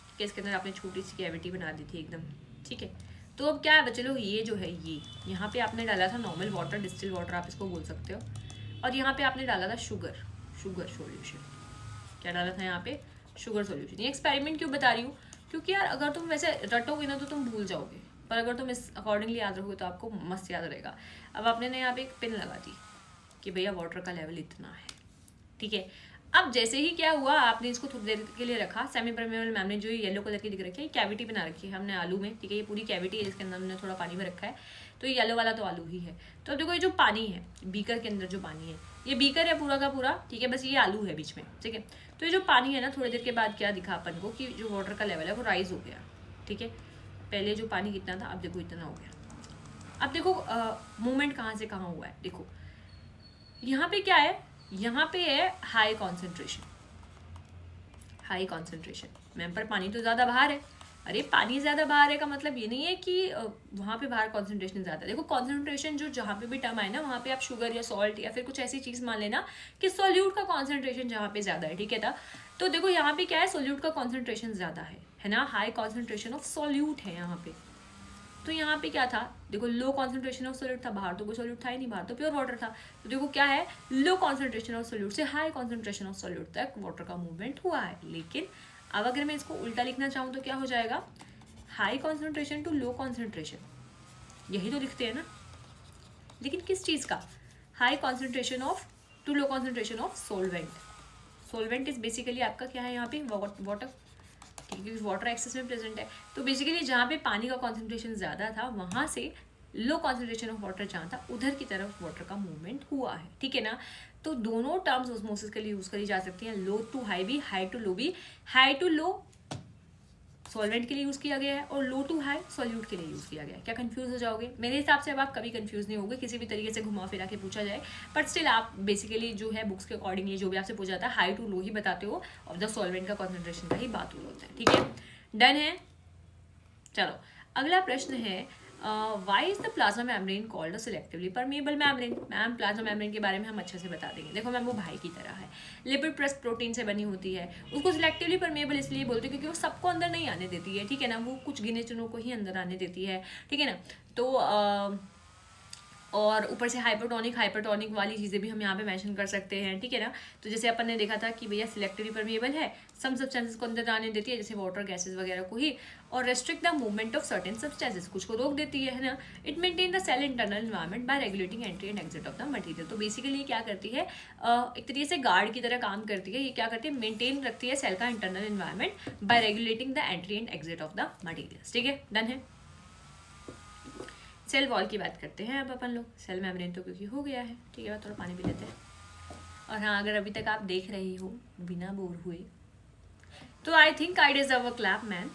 ठीक है। इसके अंदर आपने छोटी सी कैविटी बना दी थी एकदम, ठीक है। तो अब क्या है बच्चे लोग, ये जो है ये यहाँ पे आपने डाला था नॉर्मल वाटर, डिस्टिल वाटर आप इसको बोल सकते हो, और यहाँ पे आपने डाला था शुगर सॉल्यूशन। क्या डाला था यहाँ पे, शुगर सॉल्यूशन। ये एक्सपेरिमेंट क्यों बता रही हूँ, क्योंकि यार अगर तुम वैसे रटोगे ना तो तुम भूल जाओगे, पर अगर तुम इस अकॉर्डिंगली याद रखोगे तो आपको मस्त याद रहेगा। अब आपने ना यहाँ पे एक पिन लगा दी कि भैया वाटर का लेवल इतना है, ठीक है। अब जैसे ही क्या हुआ, आपने इसको थोड़ी देर के लिए रखा, सेमी परमेबल मेम्ब्रेन जो येलो कलर की दिख रखी है, कैविटी बना रखी है हमने आलू में, ठीक है, ये पूरी कैविटी है जिसके अंदर हमने थोड़ा पानी में रखा है, तो ये येलो वाला तो आलू ही है। तो अब देखो ये जो पानी है बीकर के अंदर, जो पानी है ये बीकर है पूरा का पूरा, ठीक है, बस ये आलू है बीच में, ठीक है। तो ये जो पानी है ना, थोड़ी देर के बाद क्या दिखा अपन को कि जो वाटर का लेवल है वो राइज हो गया, ठीक है। पहले जो पानी कितना था, अब देखो इतना हो गया। अब देखो मूवमेंट कहाँ से कहाँ हुआ है, देखो यहाँ पे क्या है, यहाँ पे है हाई कॉन्सेंट्रेशन मैम, पर पानी तो ज़्यादा बाहर है। अरे पानी ज़्यादा बाहर है का मतलब ये नहीं है कि वहाँ पे बाहर कॉन्सेंट्रेशन ज़्यादा है। देखो कॉन्सेंट्रेशन जो जहाँ पे भी टर्म आए ना, वहाँ पे आप शुगर या सॉल्ट या फिर कुछ ऐसी चीज़ मान लेना कि सॉल्यूट का कॉन्सेंट्रेशन जहाँ पे ज़्यादा है, ठीक है था। तो देखो यहाँ पे क्या है, सॉल्यूट का कॉन्सेंट्रेशन ज़्यादा है ना, हाई कॉन्सेंट्रेशन ऑफ सॉल्यूट है यहाँ पे। तो यहाँ पे क्या था, देखो लो कॉन्सेंट्रेशन ऑफ सोल्यूट था, बाहर तो कोई सोल्यूट था ही नहीं, बाहर तो प्योर वाटर था। तो देखो क्या है, लो कॉन्सेंट्रेशन ऑफ सोल्यूट से हाई कॉन्सेंट्रेशन ऑफ सोल्यूट तक वाटर का मूवमेंट हुआ है। लेकिन अब अगर मैं इसको उल्टा लिखना चाहूँ तो क्या हो जाएगा, high concentration to low concentration, यही तो लिखते हैं ना। लेकिन किस चीज़ का, high concentration of to low concentration of solvent is basically आपका क्या है यहाँ पे, वाटर, क्योंकि वाटर एक्सेस में प्रेजेंट है। तो बेसिकली जहाँ पे पानी का कॉन्सेंट्रेशन ज़्यादा था, वहाँ से लो कॉन्सेंट्रेशन ऑफ वाटर जहाँ था उधर की तरफ वाटर का मूवमेंट हुआ है, ठीक है ना। तो दोनों टर्म्स ऑस्मोसिस के लिए यूज़ करी जा सकती हैं, लो टू हाई भी, हाई टू लो भी। हाई टू लो सॉल्वेंट के लिए यूज़ किया गया है और लो टू हाई सॉल्यूट के लिए यूज़ किया गया है। क्या कंफ्यूज हो जाओगे? मेरे हिसाब से अब आप कभी कंफ्यूज नहीं होगे किसी भी तरीके से घुमा फिरा के पूछा जाए, बट स्टिल आप बेसिकली जो है बुक्स के अकॉर्डिंगली जो भी आपसे पूछा जाता है हाई टू लो ही बताते हो, और द सॉल्वेंट का कॉन्सेंट्रेशन का ही बात होता है। ठीक है, डन है। चलो अगला प्रश्न है, why is the plasma membrane called selectively permeable membrane? Ma'am plasma membrane के बारे में हम अच्छे से बता देंगे। देखो मैम वो भाई की तरह है, लिपिड प्रोटीन से बनी होती है, उसको सिलेक्टिवली परमिएबल इसलिए बोलते हैं क्योंकि वो सबको अंदर नहीं आने देती है, ठीक है ना, वो कुछ गिने चुनों को ही अंदर आने देती है, ठीक है ना। तो और ऊपर से हाइपरटोनिक हाइपरटोनिक वाली चीज़ें भी हम यहाँ पे मेंशन कर सकते हैं, ठीक है ना। तो जैसे अपन ने देखा था कि भैया सिलेक्टिवली परमिएबल है, सम सब्सटेंसेस को अंदर आने देती है जैसे वाटर गैसेस वगैरह को ही, और restrict the movement of certain substances, कुछ को रोक देती है ना। It maintain the cell internal environment by regulating entry and exit of the material. तो बेसिकली ये क्या करती है, एक तरीके से गार्ड की तरह काम करती है। ये क्या करती है, मेंटेन रखती है सेल का internal environment by regulating the entry and exit of the material. ठीक है, डन है। सेल वॉल की बात करते हैं अब अपन लोग। सेल मेम्ब्रेन तो क्योंकि हो गया है, ठीक है, थोड़ा पानी पी लेते हैं। और हाँ, अगर अभी तक आप देख रही हो बिना बोर हुए तो I think I deserve a clap man,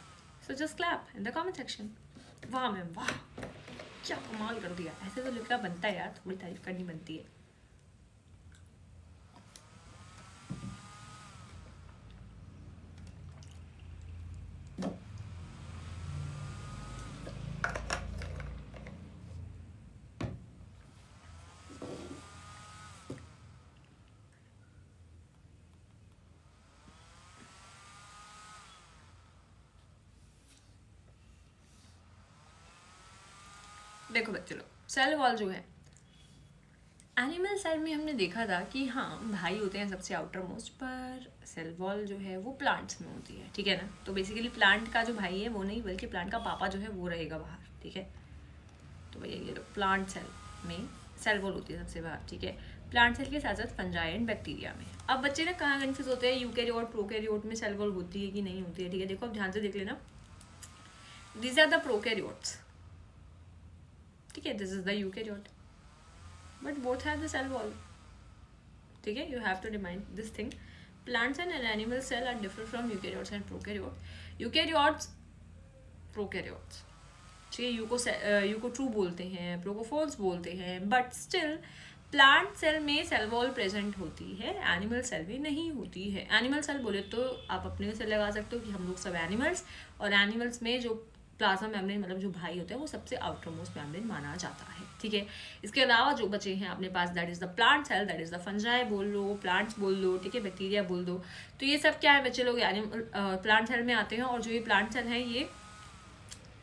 so just clap in the comment section. वाह मैम वाह, क्या कमाल कर दिया। ऐसे तो लिखना बनता है यार, थोड़ी तारीफ करनी बनती है। देखो बच्चे लोग, सेल वॉल जो है एनिमल सेल में हमने देखा था कि हाँ भाई होते हैं सबसे आउटर मोस्ट, पर सेल वॉल जो है वो प्लांट्स में होती है, ठीक है ना। तो बेसिकली प्लांट का जो भाई है वो नहीं, बल्कि प्लांट का पापा जो है वो रहेगा बाहर, ठीक है। तो भैया ये लोग प्लांट सेल में सेल वॉल होती है सबसे बाहर, ठीक है। प्लांट सेल के साथ साथ फंजाई एंड बैक्टीरिया में। अब बच्चे ना कहाँ कन्फ्यूज होते हैं, यूकैरियोट प्रोकैरियोट में सेल वॉल होती है कि नहीं होती है, ठीक है। देखो अब ध्यान से देख लेना, दीज आर द प्रोकैरियोट्स, ठीक है, this is the eukaryote, but both have the cell wall, ठीक है। You have to remind this thing, plants and animal cell are different from eukaryotes and prokaryote. Eukaryotes prokaryotes, ठीक है, यूको true बोलते हैं, प्रोकोफोल्स बोलते हैं, बट स्टिल प्लांट सेल में सेल वॉल प्रेजेंट होती है, एनिमल सेल में नहीं होती है। एनिमल सेल बोले तो आप अपने से लगा सकते हो कि हम लोग सब एनिमल्स, और एनिमल्स में जो प्लाज्मा मेम्ब्रेन मतलब जो भाई होता है वो सबसे आउटर मोस्ट मेम्ब्रेन माना जाता है, ठीक है। इसके अलावा जो बचे हैं अपने पास, that is the plant cell, that is the fungi बोल लो, प्लांट्स बोल लो, ठीक है, बैक्टीरिया बोल दो। तो ये सब क्या है बच्चे लोग, एनिमल प्लांट सेल में आते हैं, और जो ये प्लांट सेल हैं ये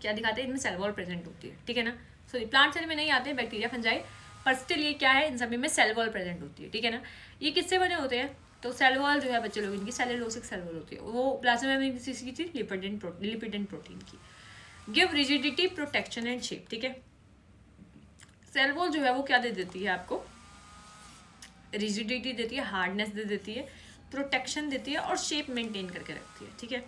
क्या दिखाते हैं, इनमें सेल वॉल प्रेजेंट होती है, ठीक है ना। सो ये प्लांट सेल में नहीं आते हैं बैक्टीरिया फंजाई, पर स्टिल ये क्या है, इन सभी में सेल वॉल प्रेजेंट होती है, ठीक है ना। ये किससे बने होते हैं, तो सेल वॉल जो है बच्चे लोग इनकी सेलुलोसिक सेल वॉल होती है, वो प्लाज्मा मेम्ब्रेन की थी, लिपिड एंड प्रोटीन की। Give rigidity protection and shape, ठीक है। सेल वॉल जो है वो क्या दे देती है आपको, रिजिडिटी देती है, हार्डनेस दे देती है, प्रोटेक्शन देती है, और शेप मेंटेन करके रखती है, ठीक है।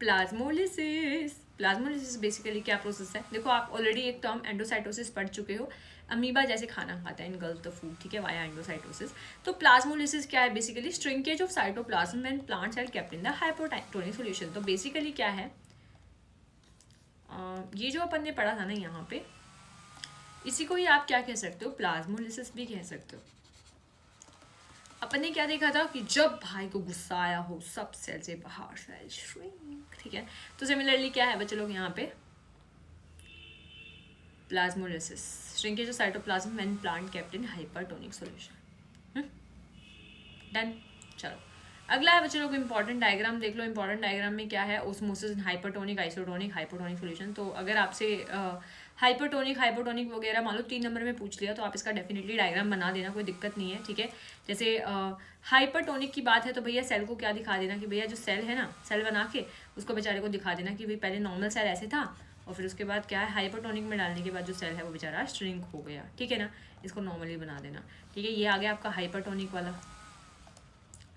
प्लाज्मोलिसिस, प्लाज्मोलिसिस बेसिकली क्या प्रोसेस है, देखो आप ऑलरेडी एक टर्म एंडोसाइटोसिस पढ़ चुके हो, अमीबा जैसे खाना खाता है, इनगल्फ द फूड, ठीक है, वाया एंडोसाइटोसिस। तो प्लाज्मोलिसिस क्या है, basically shrinkage of cytoplasm and plant cell kept in the hypotonic solution. तो बेसिकली क्या है, ये जो अपन ने पढ़ा था ना यहाँ पे, इसी को ही आप क्या कह सकते हो, प्लाज्मोलिसिस भी कह सकते हो। अपन ने क्या देखा था कि जब भाई को गुस्सा आया हो सब सेल से बाहर सेल श्रिंक, ठीक है। तो सिमिलरली क्या है बच्चे लोग यहाँ पे, plasmolysis, shrinkage of cytoplasm when plant kept in hypertonic solution, done. चलो अगला है बच्चे लोग इंपॉर्टेंट डायग्राम देख लो। इंपॉर्टेंट डायग्राम में क्या है, ओस्मोसिस इन हाइपरटोनिक आइसोटोनिक हाइपोटोनिक सॉल्यूशन। तो अगर आपसे हाइपरटोनिक वगैरह मान लो 3 नंबर में पूछ लिया तो आप इसका डेफिनेटली डायग्राम बना देना, कोई दिक्कत नहीं है, ठीक है। जैसे हाइपरटोनिक की बात है तो भैया सेल को क्या दिखा देना कि भैया जो सेल है ना, सेल बना के उसको बेचारे को दिखा देना कि भाई पहले नॉर्मल सेल ऐसे था, और फिर उसके बाद क्या है, हाइपरटोनिक में डालने के बाद जो सेल है वो बेचारा श्रिंक हो गया, ठीक है ना। इसको नॉर्मली बना देना, ठीक है। ये आ गया आपका हाइपरटोनिक वाला,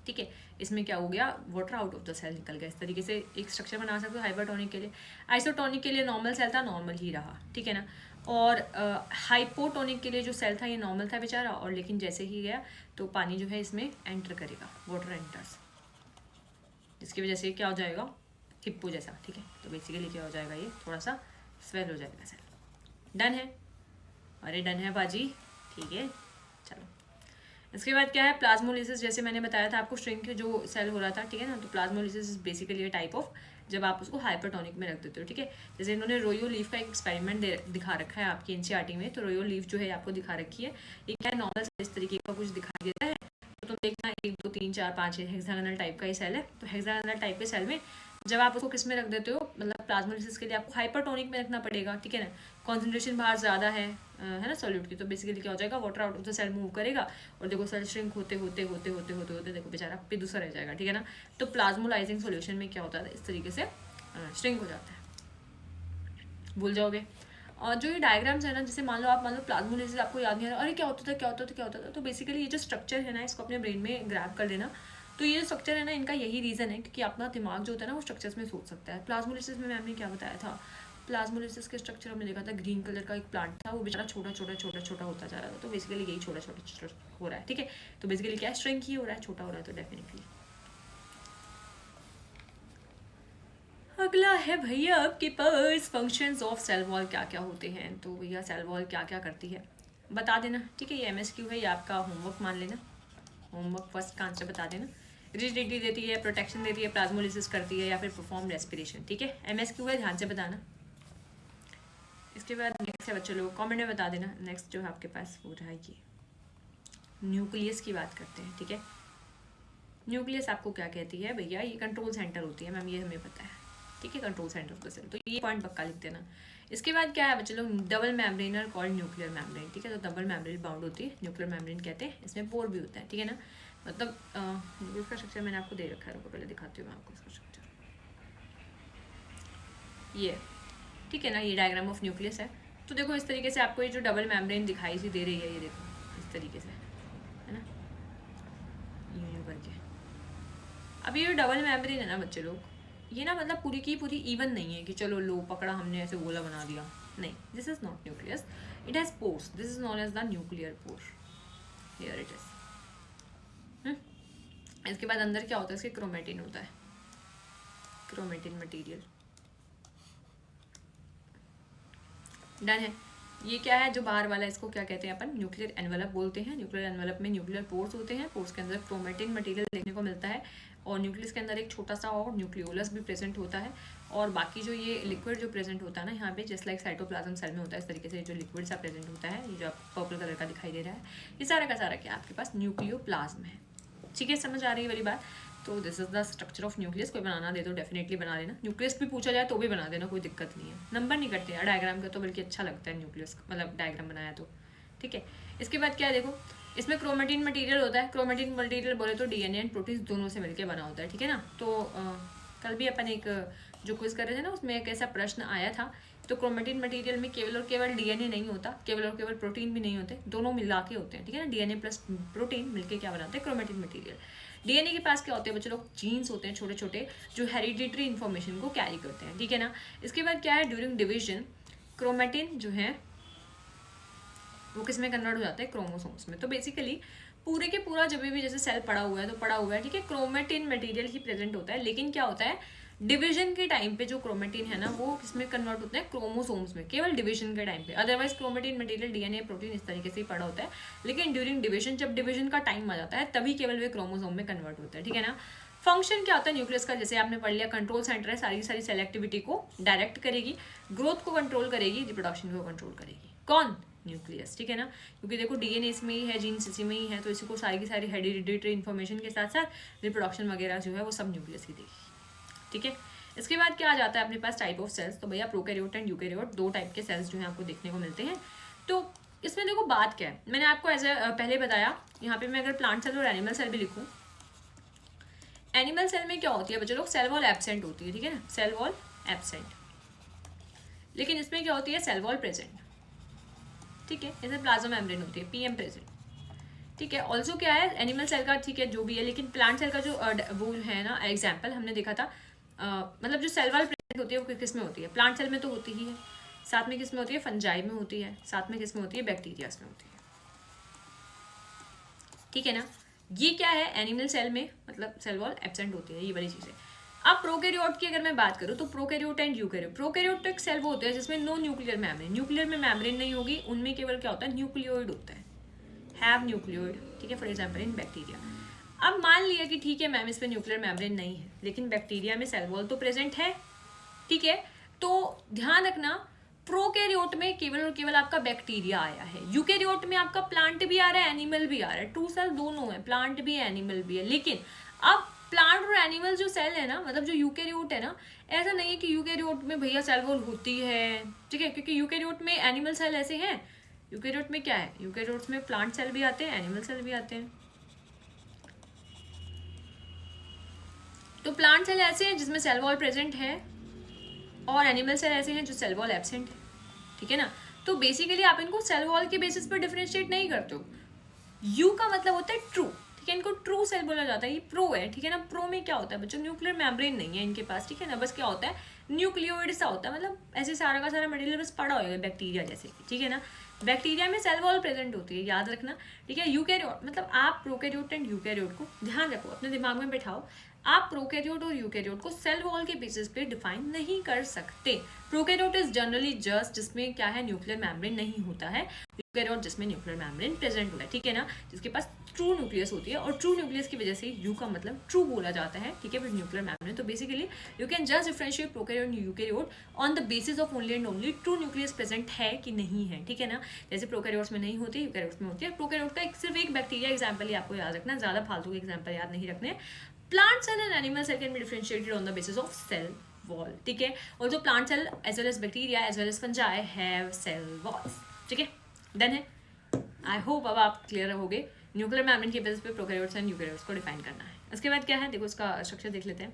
ठीक है। इसमें क्या हो गया, water out of the cell निकल गया। इस तरीके से एक स्ट्रक्चर बना सकते हो हाइपरटोनिक के लिए। आइसोटोनिक के लिए नॉर्मल सेल था, नॉर्मल ही रहा, ठीक है ना। और हाइपोटोनिक के लिए जो सेल था ये नॉर्मल था बेचारा, और लेकिन जैसे ही गया तो पानी जो है इसमें एंटर करेगा, वाटर एंटर्स, जिसकी वजह से क्या हो जाएगा, हिप्पो जैसा, ठीक है। तो बेसिकली क्या हो जाएगा, ये थोड़ा सा स्वेल हो जाएगा सेल। डन है, अरे डन है बाजी, ठीक है। चलो इसके बाद क्या है, प्लाज्मोलिसिस। जैसे मैंने बताया था आपको, श्रिंक जो सेल हो रहा था, ठीक है ना। तो प्लाज्मोलिसिस इज बेसिकली ये टाइप ऑफ जब आप उसको हाइपरटोनिक में रख देते हो, ठीक है। जैसे इन्होंने रोयो लीफ का एक एक्सपेरिमेंट दिखा रखा है आपकी एनसीईआरटी में। तो रोयो लीफ जो है आपको दिखा रखी है, ये क्या है, नॉर्मल इस तरीके का कुछ दिखाई देता है। तो तुम देखना 1 2 3 4 5 हेक्सागोनल टाइप का ही सेल है। तो हेक्सागोनल टाइप के सेल में जब आप उसको किस में रख देते हो, मतलब प्लाज्मोलिसिस के लिए आपको हाइपरटोनिक में रखना पड़ेगा, ठीक है ना। कॉन्सेंट्रेशन बाहर ज़्यादा है ना सॉल्यूट की। तो बेसिकली क्या हो जाएगा, water out of the cell move करेगा और देखो सेल श्रिंक होते होते होते होते होते होते देखो बेचारा पिदूसा रह जाएगा, ठीक है ना। तो प्लाज्मोलाइजिंग सॉल्यूशन में क्या होता है, इस तरीके से श्रिंक हो जाता है, भूल जाओगे। और जो ये डायग्राम्स है ना, जैसे मान लो प्लाज्मोलिसिस आपको याद नहीं आ रहा, अरे क्या होता था क्या होता था क्या होता था, तो बेसिकली ये जो स्ट्रक्चर है ना, इसको अपने ब्रेन में ग्रैब कर लेना। तो ये जो स्ट्रक्चर है ना, इनका यही रीज़न है क्योंकि अपना दिमाग जो होता है ना, वो स्ट्रक्चर्स में सोच सकता है। प्लाज्मोलिसिस में मैम ने क्या बताया था, प्लाज्मोलिसिस के स्ट्रक्चर हमने देखा था, ग्रीन कलर का एक प्लांट था, वो बेचारा छोटा छोटा छोटा छोटा होता जा रहा था। तो बेसिकली यही छोटा छोटा हो रहा है, ठीक है। तो बेसिकली क्या श्रिंक ही हो रहा है, छोटा हो रहा है, तो डेफिनेटली। अगला है भैया आपके पास फंक्शंस ऑफ सेल वॉल क्या क्या होते हैं। तो भैया सेल वॉल क्या क्या करती है बता देना, ठीक है। ये MSQ है, ये आपका होमवर्क मान लेना, होमवर्क फर्स्ट का आंसर बता देना। रिजिडिटी देती है, प्रोटेक्शन देती है, प्लाज्मोलिसिस करती है, या फिर परफॉर्म रेस्पिरेशन, ठीक है। MSQ है, ध्यान से बताना। इसके बाद नेक्स्ट है बच्चे लोग कॉमेंट में बता देना। नेक्स्ट जो है आपके पास वो रहा ये न्यूक्लियस की बात करते हैं, ठीक है। न्यूक्लियस आपको क्या कहती है भैया, ये कंट्रोल सेंटर होती है मैम, ये हमें पता है, ठीक है। Control centre of the cell, तो ये पॉइंट पक्का लिख देना। इसके बाद क्या है बच्चे लोग, डबल मेम्ब्रेन और कॉल्ड न्यूक्लियर मेम्ब्रेन, ठीक है। तो डबल मेम्ब्रेन बाउंड होती है, न्यूक्लियर मेम्ब्रेन कहते हैं। इसमें पोर भी होता है, ठीक है ना। मतलब इसका स्ट्रक्चर मैंने आपको दे रखा है, रुको पहले दिखाती हूँ मैं आपको इसका स्ट्रक्चर, ये ठीक है ना। ये डायग्राम ऑफ न्यूक्लियस है। तो देखो इस तरीके से आपको ये जो डबल मेम्ब्रेन दिखाई सी दे रही है, ये देखो इस तरीके से, है ना, यूं करके। अब ये जो डबल मेम्ब्रेन है ना बच्चे लोग, ये ना मतलब पूरी की पूरी इवन नहीं है कि चलो लो पकड़ा हमने ऐसे गोला बना दिया, नहीं। This is not nucleus, it has pores, this is known as the nuclear pore, here it is. इसके बाद अंदर क्या होता है, इसके क्रोमेटिन होता है, क्रोमेटिन मटेरियल। डन है। ये क्या है जो बाहर वाला, इसको क्या कहते हैं अपन, न्यूक्लियर एनवेलप बोलते हैं। न्यूक्लियर एनवेलप में न्यूक्लियर पोर्स होते हैं, पोर्स के अंदर क्रोमेटिन मटेरियल देखने को मिलता है। और न्यूक्लियस के अंदर एक छोटा सा और न्यूक्लियोलस भी प्रेजेंट होता है। और बाकी जो ये लिक्विड जो प्रेजेंट होता है ना यहाँ पे, जस्ट लाइक साइटोप्लाज्म सेल में होता है, इस तरीके से जो लिक्विड सा प्रेजेंट होता है, ये जो आपको पर्पल कलर का दिखाई दे रहा है, ये सारा का सारा क्या आपके पास न्यूक्लियोप्लाज्म है, ठीक है। समझ आ रही है वाली बात। तो this is the structure of nucleus. कोई बनाना दे तो डेफिनेटली बना लेना, न्यूक्लियस भी पूछा जाए तो भी बना देना, कोई दिक्कत नहीं है। नंबर नहीं करते यार डायग्राम का, तो बल्कि अच्छा लगता है न्यूक्लियस मतलब डायग्राम बनाया तो, ठीक है। इसके बाद क्या है देखो, इसमें क्रोमेटिन मटेरियल होता है। क्रोमेटिन मटेरियल बोले तो DNA एंड प्रोटीन दोनों से मिलकर बना होता है, ठीक है ना। तो कल भी अपन एक जो क्विज कर रहे थे ना, उसमें एक ऐसा प्रश्न आया था। तो क्रोमेटिन मटेरियल में केवल और केवल DNA नहीं होता, केवल और केवल प्रोटीन भी नहीं होते, दोनों मिला के होते हैं, ठीक है ना। DNA प्लस प्रोटीन मिलके क्या बनाते हैं, क्रोमेटिन मटेरियल। DNA के पास क्या होते हैं बच्चे लोग, जीन्स होते हैं छोटे छोटे, जो हेरिडिटरी इन्फॉर्मेशन को कैरी करते हैं, ठीक है ना। इसके बाद क्या है, ड्यूरिंग डिविजन क्रोमेटिन जो है वो किस में कन्वर्ट हो जाता है, क्रोमोसोम्स में। तो बेसिकली पूरे के पूरा जब भी जैसे सेल पड़ा हुआ है तो पड़ा हुआ है, ठीक है, क्रोमेटिन मटेरियल ही प्रेजेंट होता है। लेकिन क्या होता है, डिवीजन के टाइम पे जो क्रोमेटिन है ना, वो किसमें कन्वर्ट होता है, क्रोमोसोम्स में, केवल डिवीजन के टाइम पे। Otherwise chromatin material DNA protein इस तरीके से ही पड़ा होता है। लेकिन ड्यूरिंग डिवीजन, जब डिवीजन का टाइम आ जाता है, तभी केवल वे क्रोमोसोम में कन्वर्ट होता है, ठीक है ना। फंक्शन क्या होता है न्यूक्लियस का, जैसे आपने पढ़ लिया, कंट्रोल सेंटर है, सारी सारी सेल एक्टिविटी को डायरेक्ट करेगी, ग्रोथ को कंट्रोल करेगी, रिप्रोडक्शन को कंट्रोल करेगी। कौन, न्यूक्लियस, ठीक है ना। क्योंकि देखो DNA इसमें ही है, जीन्स इसी में ही है, तो इसी को सारी की सारी हेरिडिटरी इन्फॉर्मेशन के साथ साथ रिप्रोडक्शन वगैरह जो है वो सब न्यूक्लियस ही देगी, ठीक है। इसके बाद क्या आ जाता है अपने पास, टाइप ऑफ सेल्स। तो भैया प्रोकैरियोट एंड यूकैरियोट, दो टाइप के सेल्स जो है आपको देखने को मिलते हैं। तो इसमें देखो बात क्या है, मैंने आपको एज पहले बताया, यहाँ पे मैं अगर प्लांट सेल और एनिमल सेल भी लिखूँ, एनिमल सेल में क्या होती है बच्चे लोग, सेल वॉल एब्सेंट होती है, ठीक है ना, सेल वॉल एब्सेंट। लेकिन इसमें क्या होती है, सेल वॉल प्रेजेंट, ठीक है। जैसे प्लाज्मा मेम्ब्रेन होती है, PM प्रेजेंट, ठीक है। ऑल्सो क्या है, एनिमल सेल का ठीक है जो भी है, लेकिन प्लांट सेल का जो वो है ना, एग्जाम्पल हमने देखा था, मतलब जो सेल वॉल प्रेजेंट होती है वो किस में होती है, प्लांट सेल में तो होती ही है, साथ में किस में होती है, फंजाई में होती है, साथ में किस में होती है, बैक्टीरियाज में होती है, ठीक है ना। ये क्या है, एनिमल सेल में मतलब सेल वॉल एब्सेंट होती है, ये वाली चीज़ है। अब प्रोकैरियोट की अगर मैं बात करूँ तो प्रोकैरियोट एंड यूकैरियोट। प्रोकैरियोट तो एक सेल वो होते हैं जिसमें नो न्यूक्लियर मेम्ब्रेन, न्यूक्लियर में मेम्ब्रेन नहीं होगी, उनमें केवल क्या होता है, न्यूक्लियोइड होता है, हैव न्यूक्लियोइड, ठीक है, फॉर एग्जाम्पल इन बैक्टीरिया। अब मान लिया कि ठीक है मैम इस पर न्यूक्लियर मेम्ब्रेन नहीं है, लेकिन बैक्टीरिया में सेल वॉल तो प्रेजेंट है, ठीक है। तो ध्यान रखना प्रोकैरियोट में केवल और केवल आपका बैक्टीरिया आया है, यूकैरियोट में आपका प्लांट भी आ रहा है, एनिमल भी आ रहा है, ट्रू सेल दोनों है, प्लांट भी है, एनिमल भी है। लेकिन अब प्लांट और एनिमल जो सेल है ना, मतलब जो यूकैरियोट है ना, ऐसा नहीं है कि यूकैरियोट में भैया सेल वॉल होती है, ठीक है, क्योंकि यूकैरियोट में एनिमल सेल ऐसे हैं। यूकैरियोट में क्या है, यूकैरियोट्स में प्लांट सेल भी आते हैं, एनिमल सेल भी आते हैं। तो प्लांट सेल ऐसे हैं जिसमें सेल वॉल प्रेजेंट है, और एनिमल सेल ऐसे हैं जो सेल वॉल एब्सेंट है, ठीक है ना। तो बेसिकली आप इनको सेल वॉल के बेसिस पर डिफरेंशिएट नहीं करते हो। यू का मतलब होता है ट्रू, ठीक है, इनको ट्रू सेल बोला जाता है, ये प्रो है, ठीक है ना। प्रो में क्या होता है बच्चों, न्यूक्लियर मेम्ब्रेन नहीं है इनके पास, ठीक है ना, बस क्या होता है न्यूक्लियोइड सा होता है, मतलब ऐसे सारा का सारा मटेरियल बस पड़ा होगा बैक्टीरिया जैसे, ठीक है ना। बैक्टीरिया में सेल वॉल प्रेजेंट होती है, याद रखना, ठीक है। यूकैरियोट मतलब आप प्रोकैरियोट एंड यूकैरियोट को ध्यान रखो, अपने दिमाग में बैठाओ, आप प्रोकैरियोट और यूकैरियोट को सेल वॉल के बेसिस पे डिफाइन नहीं कर सकते। प्रोकैरियोट इज जनरली जस्ट जिसमें क्या है, न्यूक्लियर मेम्ब्रेन नहीं होता है, यूकैरियोट जिसमें न्यूक्लियर मेम्ब्रेन प्रेजेंट होता है, ठीक है ना, जिसके पास ट्रू न्यूक्लियस होती है, और ट्रू न्यूक्लियस की वजह से यू का मतलब ट्रू बोला जाता है, ठीक है, विद न्यूक्लियर मेम्ब्रेन। तो basically you can just differentiate prokaryote and eukaryote on the basis of only and only true nucleus present है कि नहीं है, ठीक है ना। जैसे प्रोकैरियोट्स में नहीं होती, यूकैरियोट्स में होती है। प्रोकैरियोट का सिर्फ एक बैक्टीरिया एग्जाम्पल ही आपको याद रखना, ज्यादा फालतू के एग्जाम्पल याद नहीं रखने। Plant cell and animal cell can be differentiated on the basis of cell wall, ठीक है। Also plant cell as well as bacteria as well as fungi have cell walls, ठीक है, डन है। आई होप अब आप clear होगे nuclear membrane के basis पे प्रोकैरियोट्स एंड यूकैरियोट्स को डिफाइन करना है। उसके बाद क्या है, देखो इसका स्ट्रक्चर देख लेते हैं।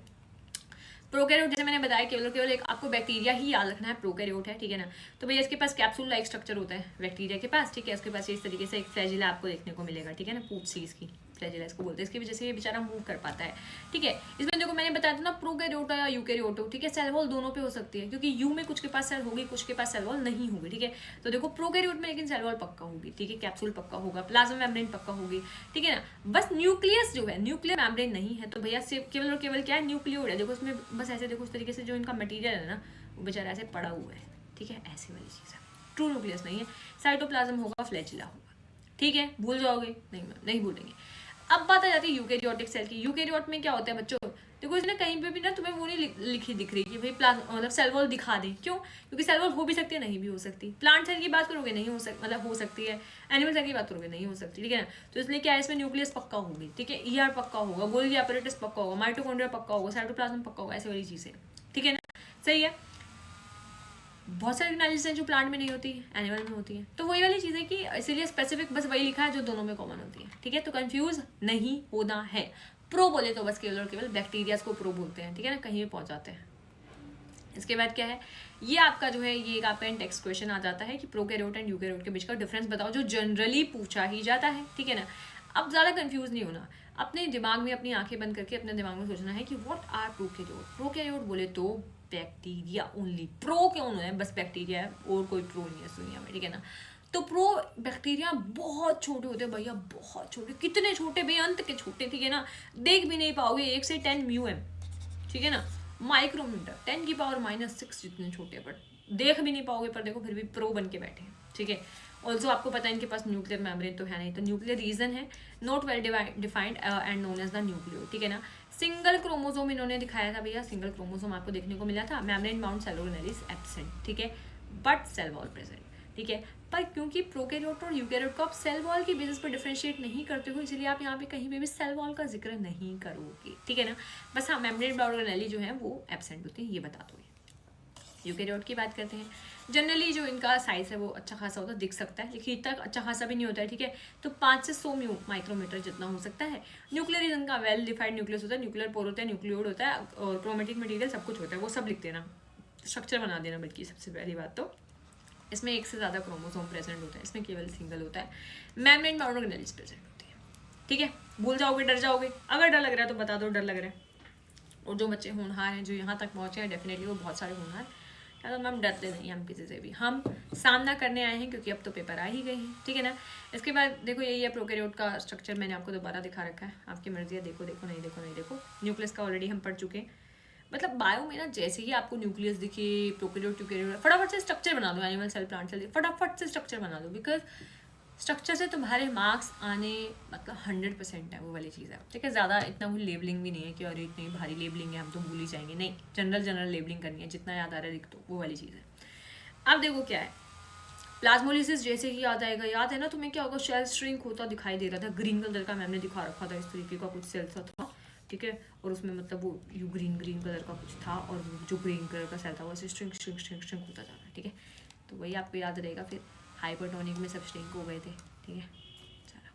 प्रोकैरियोट जैसे मैंने बताया केवल केवल एक आपको बैक्टीरिया ही याद रखना है, प्रोकैरियोट है, ठीक है ना। तो भैया इसके पास कैप्सूल लाइक स्ट्रक्चर होता है बैक्टीरिया के पास, ठीक है। उसके पास इस तरीके से एक फ्लैजिला आपको देखने को मिलेगा, ठीक है ना, पूछ सी इसकी फ्लैजिला इसको बोलते हैं, इसकी वजह से ये बेचारा मूव कर पाता है, ठीक है। इसमें देखो मैंने बताया था ना प्रोकैरियोट या यूकैरियोट हो, ठीक है, सेल वॉल दोनों पे हो सकती है, क्योंकि यू में कुछ के पास सेल होगी, कुछ के पास सेल वॉल नहीं होगी, ठीक है। तो देखो प्रोकैरियोट में लेकिन सेल वॉल पक्का होगी, ठीक है, कैप्सूल पक्का होगा, प्लाज्मा मेम्ब्रेन पक्का होगी, ठीक है ना। बस न्यूक्लियस जो है, न्यूक्लियर मेम्ब्रेन नहीं है, तो भैया सिर्फ केवल और केवल क्या है, न्यूक्लियोइड है। देखो उसमें बस ऐसे देखो उस तरीके से जो इनका मटीरियल है ना, वो बेचारा ऐसे पड़ा हुआ है, ठीक है, ऐसी वाली चीज़ है। ट्रू न्यूक्लियस नहीं है, साइटोप्लाज्म होगा, फ्लैजिला होगा, ठीक है। भूल जाओगे नहीं, नहीं भूलेंगे। अब बात आ जाती है यूकैरियोटिक सेल की। यूकैरियोट में क्या होता है बच्चों, देखो इसने कहीं पे भी ना तुम्हें वो नहीं लिखी दिख रही कि भाई मतलब सेल वॉल दिखा दें, क्यों, क्योंकि सेल वॉल हो भी सकती है, नहीं भी हो सकती। प्लांट सेल की बात करोगे नहीं हो मतलब हो सकती है, एनिमल सेल की बात करोगे नहीं हो सकती, ठीक है ना। तो इसलिए क्या है, इसमें न्यूक्लियस पक्का होगी, ठीक है, ईआर पक्का होगा, गोल्गी एपैरेटस पक्का होगा, माइटोकॉन्ड्रिया पक्का होगा, साइटोप्लाज्म पक्का होगा, ऐसी वाली चीज़ें, ठीक है ना, सही है। बहुत सारी टेक्नोलॉजीज हैं जो प्लांट में नहीं होती, एनिमल में होती है, तो वही वाली चीज़ है कि इसीलिए स्पेसिफिक बस वही लिखा है जो दोनों में कॉमन होती है, ठीक है। तो कंफ्यूज नहीं होना है। प्रो बोले तो बस केवल और केवल बैक्टीरियाज को प्रो बोलते हैं, ठीक है ना, कहीं भी पहुंच जाते हैं। इसके बाद क्या है, ये आपका जो है ये एक आपका टेक्स्ट क्वेश्चन आ जाता है कि प्रोकैरियोट एंड यूकैरियोट के बीच का डिफरेंस बताओ, जो जनरली पूछा ही जाता है, ठीक है ना। अब ज़्यादा कंफ्यूज नहीं होना, अपने दिमाग में अपनी आंखें बंद करके अपने दिमाग में सोचना है कि व्हाट आर प्रोकैरियोट। प्रोकैरियोट बोले तो बैक्टीरिया ओनली, प्रो क्यों है, बस बैक्टीरिया है और कोई प्रो नहीं है इस दुनिया में, ठीक है ना। तो प्रो बैक्टीरिया बहुत छोटे होते हैं भैया, बहुत छोटे, कितने छोटे, बेअंत के छोटे, ठीक है ना, देख भी नहीं पाओगे, 1 से 10 म्यू ठीक है ना, माइक्रोमीटर 10⁻⁻⁶ जितने छोटे, बट देख भी नहीं पाओगे, पर देखो फिर भी प्रो बन के बैठे हैं, ठीक है। ऑल्सो आपको पता है इनके पास न्यूक्लियर मेम्ब्रेन तो है नहीं, तो न्यूक्लियर रीजन है not well defined and known as the nucleoid, ठीक है ना। सिंगल क्रोमोसोम इन्होंने दिखाया था भैया, सिंगल क्रोमोसोम आपको देखने को मिला था, membrane bound cell organelle absent, ठीक है, बट सेल वॉल प्रेजेंट, ठीक है। पर क्योंकि प्रोकैरियोट और यूकैरियोट को आप सेल वॉल की बेसिस पर डिफरेंशिएट नहीं करते हो, इसलिए आप यहाँ पे कहीं पे भी सेल वॉल का जिक्र नहीं करोगे, ठीक है ना। बस हाँ मेम्ब्रेन बाउंड ऑर्गेनेल जो है वो एब्सेंट होती है, ये बता दोगे। यूकैरियोट की बात करते हैं, जनरली जो इनका साइज है वो अच्छा खासा होता है, दिख सकता है, लेकिन इतना अच्छा खासा भी नहीं होता है, ठीक है। तो 5 से 100 माइक्रोमीटर जितना हो सकता है। न्यूक्लियर इनका वेल डिफाइंड न्यूक्लियस होता है, न्यूक्लियर पोर होता है, न्यूक्लियोइड होता है, और क्रोमेटिक मटेरियल सब कुछ होता है, वो सब लिख देना, स्ट्रक्चर बना देना। बल्कि सबसे पहली बात तो इसमें एक से ज़्यादा क्रोमोसोम प्रेजेंट होता है, इसमें केवल सिंगल होता है। मेम्ब्रेन बाउंड ऑर्गेनेल प्रेजेंट होती है, ठीक है। भूल जाओगे, डर जाओगे, अगर डर लग रहा है तो बता दो डर लग रहा है। और जो बच्चे होनहार हैं, जो यहाँ तक पहुँचे हैं, डेफिनेटली वो बहुत सारे होनहार, क्या तो मैम डरते नहीं हम किसी से भी, हम सामना करने आए हैं, क्योंकि अब तो पेपर आ ही गए हैं, ठीक है ना। इसके बाद देखो यही है प्रोकैरियोट का स्ट्रक्चर, मैंने आपको दोबारा दिखा रखा है, आपकी मर्जी है, देखो देखो नहीं देखो नहीं देखो। न्यूक्लियस का ऑलरेडी हम पढ़ चुके हैं, मतलब बायो में ना जैसे ही आपको न्यूक्लियस दिखे, प्रोकैरियोट यूकैरियोट, फटाफट से स्ट्रक्चर बना दो, एनिमल सेल प्लांट सेल फटाफट से स्ट्रक्चर बना दो, बिकॉज स्ट्रक्चर से तुम्हारे मार्क्स आने मतलब 100% है, वो वाली चीज़ है, ठीक है। ज़्यादा इतना कोई लेबलिंग भी नहीं है कि अरे इतनी भारी लेबलिंग है हम तो भूल ही जाएंगे, नहीं, जनरल लेबलिंग करनी है, जितना याद आ रहा है लिख दो, वो वाली चीज़ है। अब देखो क्या है, प्लाज्मोलिसिस जैसे ही याद आएगा, याद है ना तुम्हें क्या होगा, सेल श्रिंक होता दिखाई दे रहा था, ग्रीन कलर का मैम ने दिखा रखा था, इस तरीके का कुछ सेल सा था, ठीक है, और उसमें मतलब वो यू ग्रीन कलर का कुछ था, और वो जो ग्रीन कलर का सेल था वो ऐसे श्रिंक होता जा रहा है, ठीक है। तो वही आपको याद रहेगा, फिर हाइपरटोनिक में सब श्रिंक हो गए थे, ठीक है। चलो,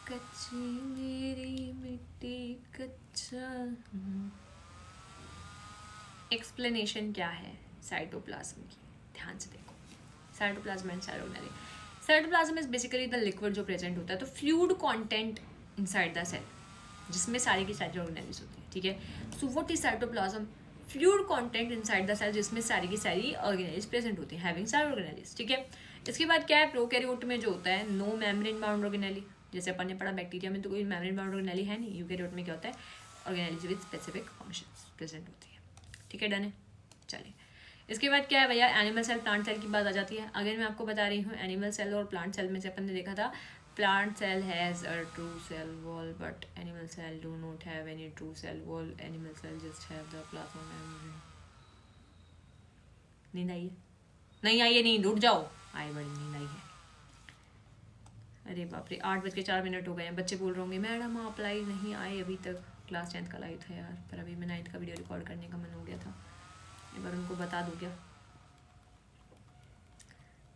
कच्ची मेरी मिट्टी कच्चा। एक्सप्लेनेशन क्या है साइटोप्लाज्म की, ध्यान से देखो, cytoplasm and cell organelle. Cytoplasm is basically the liquid जो प्रेजेंट होता है, तो fluid content inside the cell, जिसमें सारी की सारी ऑर्गेनेलीज होती है, ठीक है। So what is cytoplasm? Fluid content inside the cell, जिसमें सारी की सारी ऑर्गेनेलीज प्रेजेंट होती है, हैविंग सेल ऑर्गेनेलीज, ठीक है। इसके बाद क्या है, प्रोकैरियोट में जो होता है नो मेम्ब्रेन बाउंड ऑर्गेनेली, जैसे अपन ने पढ़ा बैक्टीरिया में तो कोई मेम्ब्रेन बाउंड ऑर्गेनेली है नहीं। यूकैरियोट में क्या होता है, organelles with specific functions present होती है, ठीक है, डन है। चलिए, इसके बाद क्या है भैया, एनिमल सेल प्लांट सेल की बात आ जाती है। अगेन मैं आपको बता रही हूँ, एनिमल सेल और प्लांट सेल में से अपन ने देखा था, plant cell has a true cell wall but animal cell do not have any true cell wall, animal cell just have the plasma membrane. नींद आई है? नहीं आई है नींद, उठ जाओ, आई बड़ी नींद आई है। अरे बाप रे, 8:04 हो गए हैं। बच्चे बोल रहे होंगे मैडम आप लाइव नहीं आए अभी तक, क्लास 10th का लाइव था यार, पर अभी मैं 9th का वीडियो रिकॉर्ड करने का मन हो गया था, एक बार उनको बता दूँ क्या,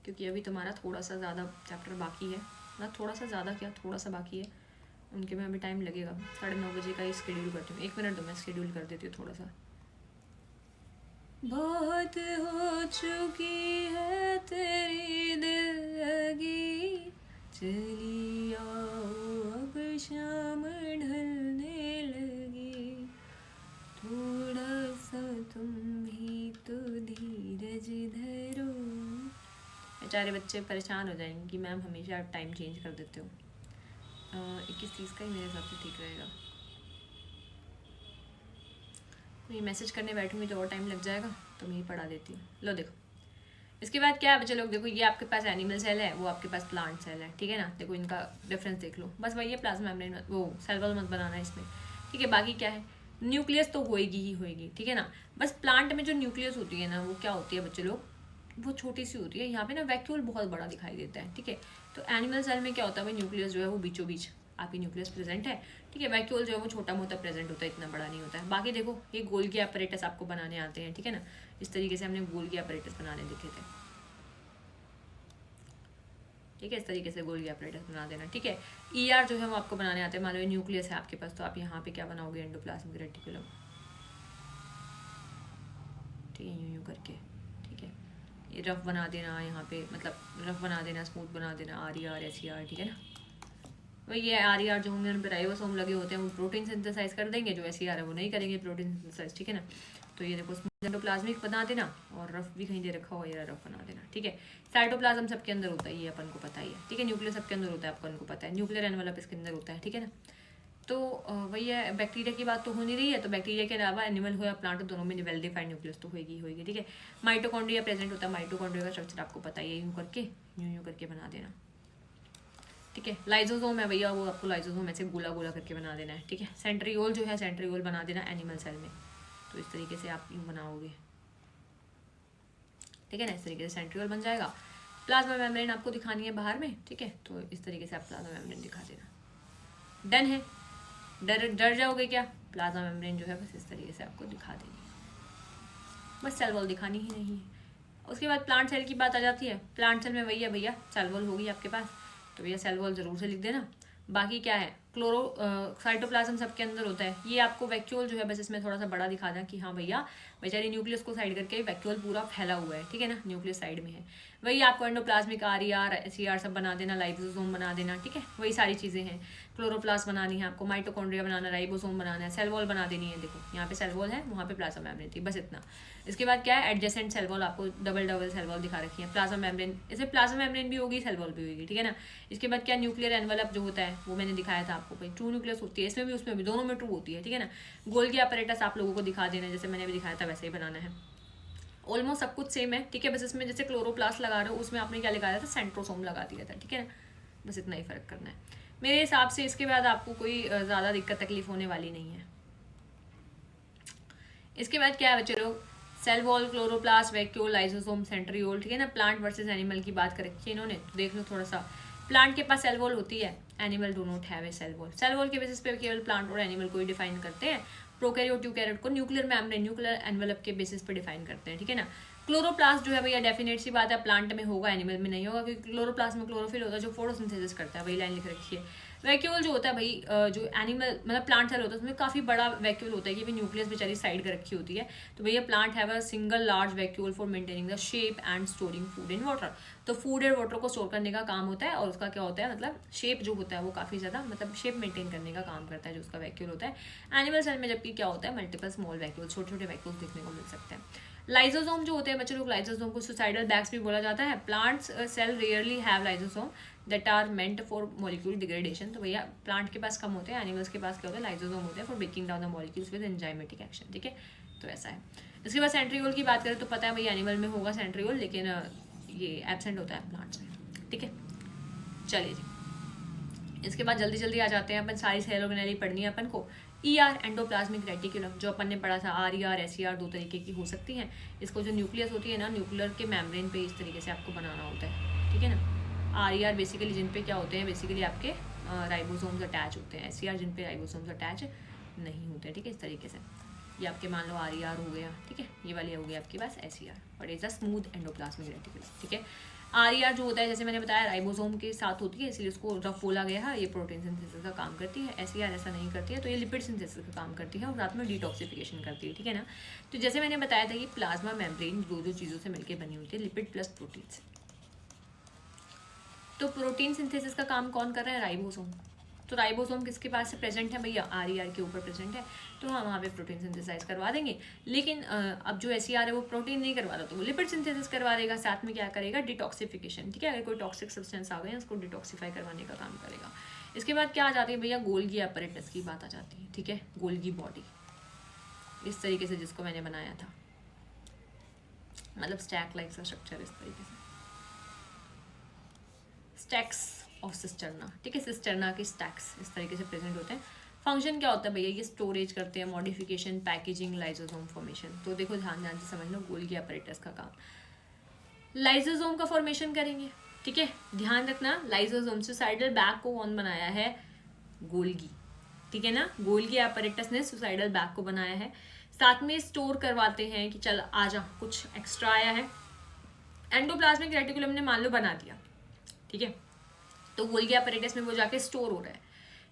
क्योंकि अभी तुम्हारा थोड़ा सा ज़्यादा चैप्टर बाकी है ना, थोड़ा सा ज़्यादा क्या, थोड़ा सा बाकी है, उनके में अभी टाइम लगेगा। 9:30 बजे का ही शेड्यूल करती हूँ, 1 मिनट तो मैं शेड्यूल कर देती हूँ थोड़ा सा। बहुत हो चुकी है तेरी दिल लगी, चली आओ अब शाम ढलने लगी, थोड़ा सा तुम भी तो धीरज धरो। बेचारे बच्चे परेशान हो जाएंगे कि मैम हमेशा आप टाइम चेंज कर देते हो। 21:30 का ही मेरे हिसाब से ठीक रहेगा। ये मैसेज करने बैठूंगी तो और टाइम लग जाएगा, तो मैं ही पढ़ा देती हूँ। लो देखो, इसके बाद क्या है बच्चे लोग, देखो ये आपके पास एनिमल सेल है, वो आपके पास प्लांट सेल है, ठीक है ना। देखो इनका डिफरेंस देख लो, बस वही है, प्लाज्मा मेम्ब्रेन वो सेल वॉल मत बनाना इसमें, ठीक है। बाकी क्या है, न्यूक्लियस तो होएगी ही होएगी, ठीक है ना। बस प्लांट में जो न्यूक्लियस होती है ना, वो क्या होती है बच्चे लोग, वो छोटी सी होती है, यहाँ पे ना वैक्यूल बहुत बड़ा दिखाई देता है, ठीक है। तो एनिमल सेल में क्या होता है भाई, न्यूक्लियस जो है वो बीचों बीच आपकी न्यूक्लियस प्रेजेंट है, ठीक है। वैक्यूल जो है वो छोटा मोटा प्रेजेंट होता है, इतना बड़ा नहीं होता है। बाकी देखो ये गोल्गी अपरेटस आपको बनाने आते हैं, ठीक है ना, इस तरीके से हमने गोल्गी अपरेटस बनाने दिखे थे, ठीक है। इस तरीके से गोल्गी अपरेटस बना देना, ठीक है। ईआर जो है वो आपको बनाने आते हैं, मान लो न्यूक्लियस है आपके पास, तो आप यहाँ पे क्या बनाओगे, एंडोप्लाज्मिक रेटिकुलम, ठीक है, यूं यूं करके, ठीक है। ये रफ बना देना यहाँ पे, मतलब रफ बना देना, स्मूथ बना देना, RER SER, ठीक है ना। वही ये RER जो होंगे उन पर राइबोसोम लगे होते हैं, वो प्रोटीन सिंथेसाइज कर देंगे, जो SER है वो नहीं करेंगे प्रोटीन सिंथेसाइज, ठीक है ना। तो ये देखो स्मूथ एंडोप्लाज्मिक बना देना, और रफ भी कहीं दे रखा हो, ये रफ बना देना, ठीक है। साइटोप्लाज्म सबके अंदर होता है, ये अपन को पता ही है, ठीक है। न्यूक्लियस सबके अंदर होता है, अपन को पता है, न्यूक्लियर एनवेलप इसके अंदर होता है, ठीक है ना। तो वही है, बैक्टीरिया की बात तो हो नहीं रही है, तो बैक्टीरिया के अलावा एनिमल हो या प्लांट, दोनों में वेल डिफाइंड न्यूक्लियस तो होगी, ठीक है। माइटोकॉन्ड्रिया प्रेजेंट होता है, माइटोकॉन्ड्रिया का स्ट्रक्चर आपको पता ही है, यूं करके बना देना, ठीक है। लाइजोसोम है भैया, वो आपको लाइजोसोम ऐसे गोला गोला करके बना देना है, ठीक है। सेंट्रियोल जो है, सेंट्रियोल बना देना एनिमल सेल में, तो इस तरीके से आप यूँ बनाओगे, ठीक है ना, इस तरीके से सेंट्रियोल बन जाएगा। प्लाज्मा मेम्ब्रेन आपको दिखानी है बाहर में, ठीक है, तो इस तरीके से आप प्लाज्मा मेम्ब्रेन दिखा देना, डन है। डर जाओगे क्या, प्लाज्मा मेम्ब्रेन जो है बस इस तरीके से आपको दिखा देनी है, बस सेल वॉल दिखानी ही नहीं है। उसके बाद प्लांट सेल की बात आ जाती है, प्लांट सेल में वही है भैया, सेल वॉल होगी आपके पास, तो भैया सेल वॉल जरूर से लिख देना। बाकी क्या है, साइटोप्लाज्म सबके अंदर होता है, ये आपको वैक्यूल जो है बस इसमें थोड़ा सा बड़ा दिखा दें कि हाँ भैया बेचारी न्यूक्लियस को साइड करके वैक्यूल पूरा फैला हुआ है, ठीक है ना, न्यूक्लियस साइड में है। वही आपको एंडोप्लाज्मिक RER SER सब बना देना, लाइसोसोम बना देना, ठीक है, वही सारी चीज़ें हैं। क्लोरोप्लास्ट बनानी है आपको, माइटोकॉन्ड्रिया बनाना, राइबोसोम बनाना है, सेल वॉल बना देनी है। देखो यहाँ पे सेल वॉल है, वहाँ पे प्लाज्मा मेम्ब्रेन थी, बस इतना। इसके बाद क्या है, एडजेसेंट सेल वॉल आपको डबल सेल वॉल दिखा रखी है, प्लाज्मा मेम्ब्रेन, इसे प्लाज्मा मेम्ब्रेन भी होगी, सेल वॉल भी होगी, ठीक है ना। इसके बाद क्या, न्यूक्लियर एनवेलप जो होता है वो मैंने दिखाया था आपको भाई ट्रू न्यूक्लियस होती है, इसमें भी उसमें भी, दोनों में ट्रू होती है, ठीक है ना। गोल्गी अपैरेटस आप लोगों को दिखा देना, जैसे मैंने अभी दिखाया था वैसे ही बनाना है। ऑलमोस्ट सब कुछ सेम है, ठीक है। बस इसमें जैसे क्लोरोप्लास्ट लगा रहे हो उसमें आपने क्या लगाया था, सेंट्रोसोम लगा दिया था, ठीक है ना। बस इतना ही फर्क करना है मेरे हिसाब से। इसके बाद आपको कोई ज़्यादा दिक्कत तकलीफ होने वाली नहीं है। इसके बाद क्या है बच्चे लोग, cell wall, chloroplast, vacuole, lysosome, centriole, ठीक है ना। प्लांट वर्सेस एनिमल की बात कर रखी है इन्होंने, तो देख लो थोड़ा सा। प्लांट के पास सेल वॉल होती है, animal do not have a cell wall. Cell wall के बेसिस पे केवल प्लांट और एनिमल को ही डिफाइन करते हैं। प्रोकैरियोट, यूकैरियोट को न्यूक्लियर मेम्ब्रेन, न्यूक्लियर एनवेलप के बेसिस पे डिफाइन करते हैं, ठीक है ना। क्लोरोप्लास्ट जो है भैया डेफिनेट सी बात है प्लांट में होगा, एनिमल में नहीं होगा, क्योंकि क्लोरोप्लास्ट में क्लोरोफिल होता है जो फोटोसिंथेसिस करता है, वही लाइन लिख रखी है। वैक्यूल जो होता है भाई जो एनिमल मतलब प्लांट सेल होता है उसमें काफ़ी बड़ा वैक्यूल होता है कि भाई न्यूक्लियस बेचारी साइड कर रखी होती है। तो भैया plant have a single large vacuole for maintaining the shape and storing food in water. तो फूड एंड वाटर को स्टोर करने का काम होता है, और उसका क्या होता है मतलब शेप जो होता है वो काफ़ी ज़्यादा मतलब शेप मेंटेन करने का काम करता है जो उसका वैक्यूल होता है। एनिमल सेल में जबकि क्या होता है, मल्टीपल स्मॉल वैक्यूल, छोटे छोटे वैक्यूल देखने को मिल सकते हैं। लाइसोसोम जो होते हैं बच्चे लोग, लाइसोसोम को सुसाइडल बैग्स भी बोला जाता है। Plants cell rarely have lysosome that are meant for molecule degradation. तो भैया प्लांट के पास कम होते हैं, एनिमल्स के पास क्या होता है, लाइसोसोम होते हैं for breaking down the molecules with enzymatic action, ठीक है। तो ऐसा है। इसके बाद सेंट्रियोल की बात करें तो पता है भैया एनिमल में होगा सेंट्रियोल, लेकिन ये एब्सेंट होता है प्लांट्स में, ठीक है। चलिए जी, इसके बाद जल्दी जल्दी आ जाते हैं अपन, सारी सेल ऑर्गेनेली पढ़नी है अपन को। ER एंडोप्लाज्मिक रेटिकुलम, जो अपन ने पढ़ा था, RER SER दो तरीके की हो सकती हैं। इसको जो न्यूक्लियस होती है ना, न्यूक्लियर के मेम्ब्रेन पे इस तरीके से आपको बनाना होता है, ठीक है ना। RER बेसिकली जिन पे क्या होते हैं, बेसिकली आपके राइबोसोम्स अटैच होते हैं। SER जिन पे राइबोसोम्स अटैच नहीं होते, ठीक है। इस तरीके से ये आपके मान लो RER हो गया, ठीक है। ये वाली हो गई आपके पास SER, और is a smooth endoplasmic reticulum, ठीक है। RER जो होता है जैसे मैंने बताया राइबोसोम के साथ होती है, इसलिए उसको रफ बोला गया है। ये प्रोटीन सिंथेसिस का काम करती है। SER ऐसा नहीं करती है, तो ये लिपिड सिंथेसिस का काम करती है और साथ में डिटॉक्सिफिकेशन करती है, ठीक है ना। तो जैसे मैंने बताया था कि प्लाज्मा मेम्ब्रेन दो चीज़ों से मिलकर बनी होती है, लिपिड प्लस प्रोटीन्स। तो प्रोटीन सिंथेसिस का काम कौन कर रहा है, राइबोसोम। तो राइबोसोम किसके पास से प्रेजेंट है भैया, RER के ऊपर प्रेजेंट है, तो हम वहाँ पे प्रोटीन सिंथेसाइज करवा देंगे। लेकिन अब जो SER है वो प्रोटीन नहीं करवा रहा, तो वो लिपिड सिंथेसिस करवा देगा, साथ में क्या करेगा, डिटॉक्सिफिकेशन, ठीक है। अगर कोई टॉक्सिक सब्सटेंस आ गए उसको डिटॉक्सीफाई करवाने का काम करेगा। इसके बाद क्या आ जाती है भैया, गोल्गी अपैरेटस की बात आ जाती है, ठीक है। गोल्गी बॉडी इस तरीके से जिसको मैंने बनाया था, मतलब स्टैक लाइक सा स्ट्रक्चर, इस तरीके से स्टैक्स ऑफ सिस्टर्ना, ठीक है। सिस्टर्ना के स्टैक्स इस तरीके से प्रेजेंट होते हैं। फंक्शन क्या होता है भैया, ये स्टोरेज करते हैं, मॉडिफिकेशन, पैकेजिंग, लाइसोसोम फॉर्मेशन। तो देखो ध्यान से समझ लो, गोल्गी अपैरेटस का काम, लाइसोसोम का फॉर्मेशन करेंगे, ठीक है। ध्यान रखना, लाइसोसोम सुसाइडल बैग को कौन बनाया है, गोल्गी, ठीक है ना। गोल्गी अपैरेटस ने सुसाइडल बैग को बनाया है। साथ में स्टोर करवाते हैं कि चल आजा, कुछ एक्स्ट्रा आया है, एंडोप्लाज्मिक रेटिकुलम ने मान लो बना दिया, ठीक है। तो गोल्गी अपैरेटस में वो जाके स्टोर हो रहा है।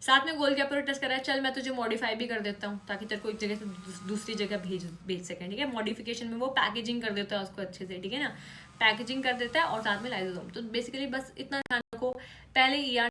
साथ में गोल्गी अपैरेटस कर रहा है, चल मैं तुझे मॉडिफाई भी कर देता हूँ ताकि तेरे को एक जगह से दूसरी जगह भेज सकें, ठीक है। मॉडिफिकेशन में वो पैकेजिंग कर देता है उसको अच्छे से, ठीक है ना, पैकेजिंग कर देता है, और साथ में लाइसोसोम। तो बेसिकली बस इतना ध्यान रखो, पहले ER